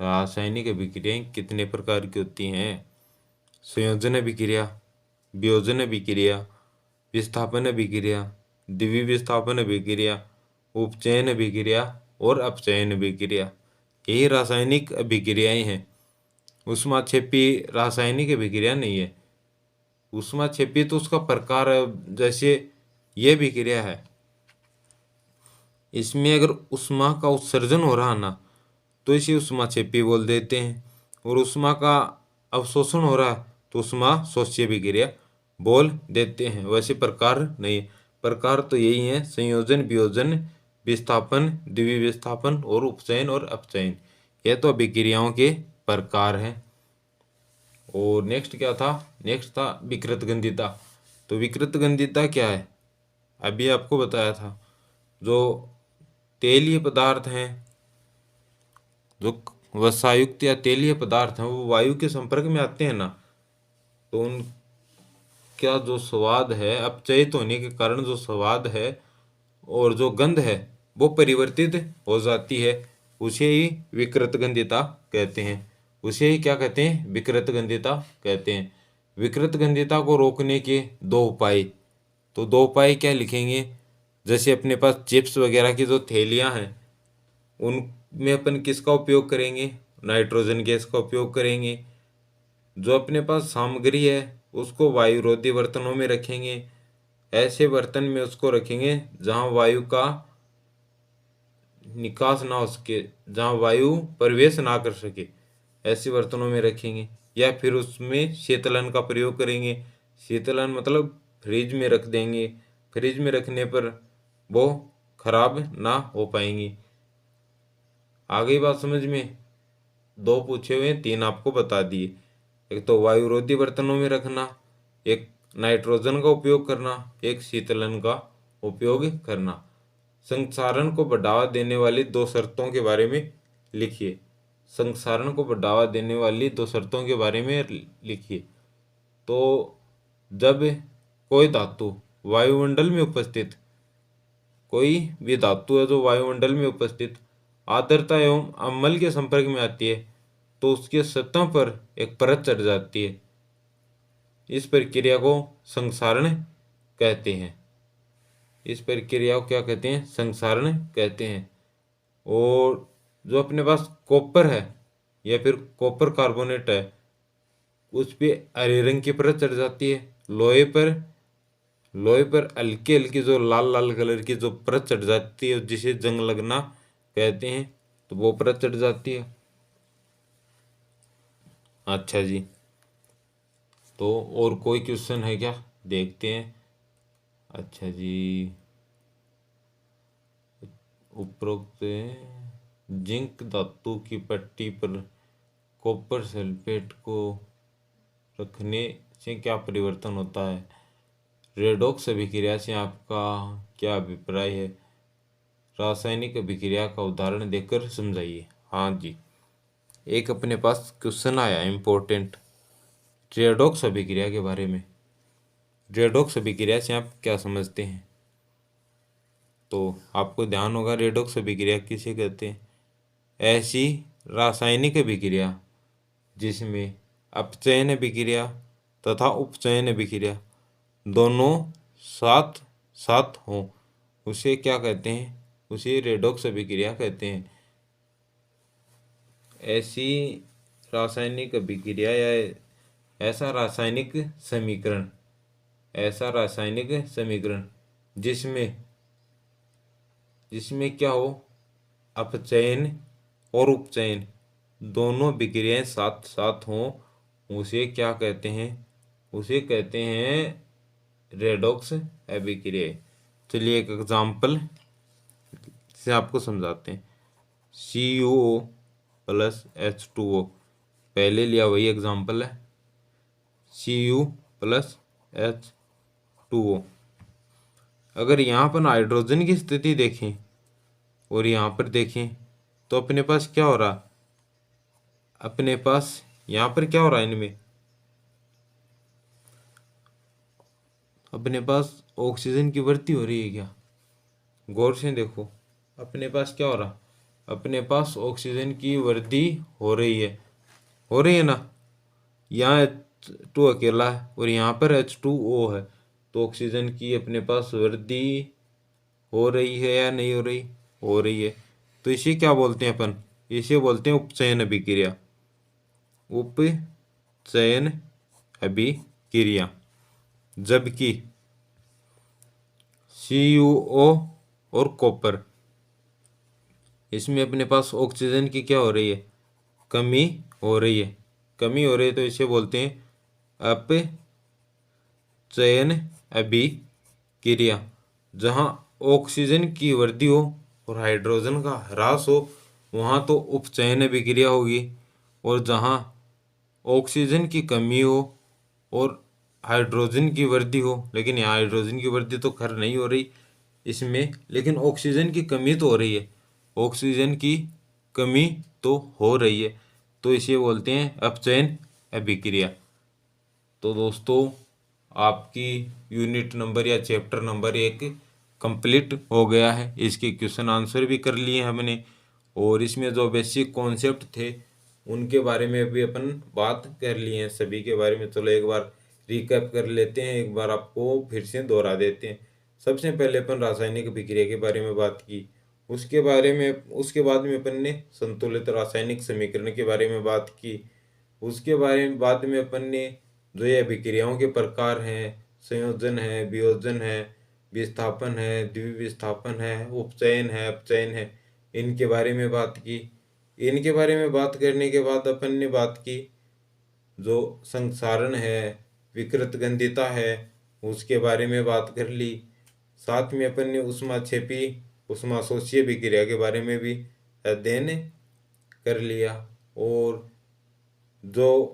रासायनिक अभिक्रियाएं कितने प्रकार की होती हैं, संयोजन अभिक्रिया, वियोजन अभिक्रिया, विस्थापन अभिक्रिया, द्वितीय विस्थापन अभिक्रिया, उपचयन अभिक्रिया और अपचयन अभिक्रिया, यही रासायनिक अभिक्रियाएं हैं। ऊष्माक्षेपी रासायनिक अभिक्रिया नहीं है। ऊष्माक्षेपी तो उसका प्रकार है, जैसे ये अभिक्रिया है, इसमें अगर ऊष्मा का उत्सर्जन हो रहा ना तो इसे ऊष्माक्षेपी बोल देते हैं, और ऊष्मा का अवशोषण हो रहा है तो ऊष्मा शोष्य अभिक्रिया बोल देते हैं। वैसे प्रकार नहीं, प्रकार तो यही है, संयोजन, वियोजन, विस्थापन, द्वितीय विस्थापन और उपचयन और अपचयन, यह तो अभिक्रियाओं के प्रकार हैं। और नेक्स्ट क्या था, नेक्स्ट था विकृत गंधिता। तो विकृत गंधिता क्या है, अभी आपको बताया था, जो तेलीय पदार्थ हैं, जो वसायुक्त या तेलीय पदार्थ हैं, वो वायु के संपर्क में आते हैं ना, तो उनका जो स्वाद है, अपचयित होने के कारण जो स्वाद है और जो गंध है वो परिवर्तित हो जाती है, उसे ही विकृत गंधिता कहते हैं। उसे ही क्या कहते हैं, विकृत गंधिता कहते हैं। विकृत गंधिता को रोकने के 2 उपाय, तो 2 उपाय क्या लिखेंगे, जैसे अपने पास चिप्स वगैरह की जो थैलियाँ हैं उनमें अपन किसका उपयोग करेंगे, नाइट्रोजन गैस का उपयोग करेंगे। जो अपने पास सामग्री है उसको वायुरोधी बर्तनों में रखेंगे, ऐसे बर्तन में उसको रखेंगे जहाँ वायु का निकास ना हो सके, जहाँ वायु प्रवेश ना कर सके, ऐसे बर्तनों में रखेंगे। या फिर उसमें शीतलन का प्रयोग करेंगे, शीतलन मतलब फ्रिज में रख देंगे, फ्रिज में रखने पर वो खराब ना हो पाएंगी। आ गई बात समझ में, 2 पूछे हुए, 3 आपको बता दिए। एक तो वायुरोधी बर्तनों में रखना, एक नाइट्रोजन का उपयोग करना, एक शीतलन का उपयोग करना। संक्षारण को बढ़ावा देने वाली 2 शर्तों के बारे में लिखिए। संक्षारण को बढ़ावा देने वाली 2 शर्तों के बारे में लिखिए। तो जब कोई धातु वायुमंडल में उपस्थित, कोई भी धातु है जो वायुमंडल में उपस्थित आर्द्रता एवं अम्ल के संपर्क में आती है तो उसके सतह पर एक परत चढ़ जाती है, इस प्रक्रिया को संक्षारण कहते हैं। इस प्रक्रिया को क्या कहते हैं? संक्षारण कहते हैं। और जो अपने पास कॉपर है या फिर कॉपर कार्बोनेट है, उस पे हरे रंग की परत चढ़ जाती है। लोहे पर हल्की हल्की जो लाल लाल कलर की जो परत चढ़ जाती है, जिसे जंग लगना कहते हैं, तो वो परत चढ़ जाती है। अच्छा जी, तो और कोई क्वेश्चन है क्या? देखते हैं। अच्छा जी, उपरोक्त जिंक धातु की पट्टी पर कॉपर सल्फेट को रखने से क्या परिवर्तन होता है? रेडॉक्स अभिक्रिया से आपका क्या अभिप्राय है? रासायनिक अभिक्रिया का उदाहरण देकर समझाइए। हाँ जी, एक अपने पास क्वेश्चन आया इम्पोर्टेंट रेडॉक्स अभिक्रिया के बारे में। रेडॉक्स अभिक्रिया से आप क्या समझते हैं? तो आपको ध्यान होगा रेडॉक्स अभिक्रिया किसे कहते हैं? ऐसी रासायनिक अभिक्रिया जिसमें अपचयन अभिक्रिया तथा उपचयन अभिक्रिया दोनों साथ साथ हों, उसे क्या कहते हैं? उसे रेडॉक्स अभिक्रिया कहते हैं। ऐसी रासायनिक अभिक्रिया या ऐसा रासायनिक समीकरण जिसमें जिसमें क्या हो? अपचयन और उपचयन दोनों अभिक्रियाएं साथ साथ हों, उसे क्या कहते हैं? उसे कहते हैं रेडॉक्स अभिक्रिया। चलिए एक एग्जाम्पल से आपको समझाते हैं। CuO प्लस H2O, पहले लिया वही एग्जाम्पल है, Cu प्लस H2O। अगर यहाँ पर हाइड्रोजन की स्थिति देखें और यहाँ पर देखें तो अपने पास क्या हो रहा? अपने पास यहाँ पर क्या हो रहा है? इनमें अपने पास ऑक्सीजन की वृद्धि हो रही है क्या? गौर से देखो, अपने पास क्या हो रहा? अपने पास ऑक्सीजन की वृद्धि हो रही है ना। यहाँ H2 अकेला है और यहाँ पर H2O है, तो ऑक्सीजन की अपने पास वृद्धि हो रही है या नहीं हो रही? हो रही है। तो इसे क्या बोलते हैं अपन? इसे बोलते हैं उपचयन अभिक्रिया। उपचयन अभिक्रिया। जबकि CuO और कॉपर, इसमें अपने पास ऑक्सीजन की क्या हो रही है? कमी हो रही है। कमी हो रही है, तो इसे बोलते हैं अपचयन अभिक्रिया। जहाँ ऑक्सीजन की वृद्धि हो और हाइड्रोजन का ह्रास हो, वहाँ तो उपचयन अभिक्रिया होगी। और जहाँ ऑक्सीजन की कमी हो और हाइड्रोजन की वृद्धि हो, लेकिन यहाँ हाइड्रोजन की वृद्धि तो खैर नहीं हो रही इसमें, लेकिन ऑक्सीजन की कमी तो हो रही है। ऑक्सीजन की कमी तो हो रही है, तो इसे बोलते हैं अपचयन अभिक्रिया। तो दोस्तों, आपकी यूनिट नंबर या चैप्टर नंबर 1 कंप्लीट हो गया है। इसके क्वेश्चन आंसर भी कर लिए हमने, और इसमें जो बेसिक कॉन्सेप्ट थे उनके बारे में भी अपन बात कर लिए हैं, सभी के बारे में। चलो एक बार रिकैप कर लेते हैं, एक बार आपको फिर से दोहरा देते हैं। सबसे पहले अपन रासायनिक अभिक्रिया के बारे में बात की, उसके बाद में अपन ने संतुलित रासायनिक समीकरण के बारे में बात की। उसके बारे में बाद में अपन ने जो ये अभिक्रियाओं के प्रकार हैं, संयोजन है, वियोजन है, विस्थापन है, द्विविस्थापन है, उपचयन है, अपचयन है, इनके बारे में बात की। इनके बारे में बात करने के बाद अपन ने बात की जो संक्षारण है, विकृतगंधिता है, उसके बारे में बात कर ली। साथ में अपन ने ऊष्माशोषीय अभिक्रिया के बारे में भी अध्ययन कर लिया। और जो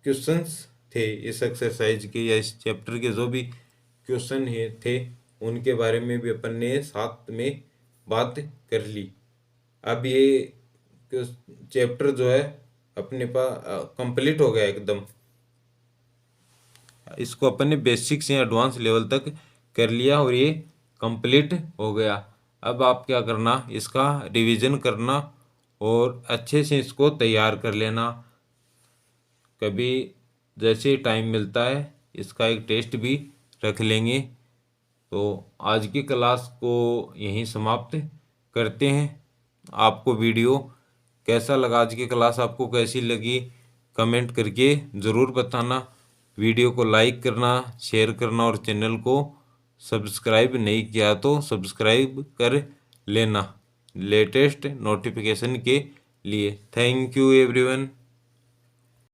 क्वेश्चंस थे इस एक्सरसाइज के या इस चैप्टर के, जो भी क्वेश्चन थे, उनके बारे में भी अपन ने साथ में बात कर ली। अब ये चैप्टर जो है अपने पास कंप्लीट हो गया एकदम। इसको अपन ने बेसिक से एडवांस लेवल तक कर लिया और ये कंप्लीट हो गया। अब आप क्या करना, इसका रिवीजन करना और अच्छे से इसको तैयार कर लेना। कभी जैसे ही टाइम मिलता है इसका एक टेस्ट भी रख लेंगे। तो आज की क्लास को यहीं समाप्त करते हैं। आपको वीडियो कैसा लगा, आज की क्लास आपको कैसी लगी, कमेंट करके ज़रूर बताना। वीडियो को लाइक करना, शेयर करना और चैनल को सब्सक्राइब नहीं किया तो सब्सक्राइब कर लेना लेटेस्ट नोटिफिकेशन के लिए। Thank you everyone.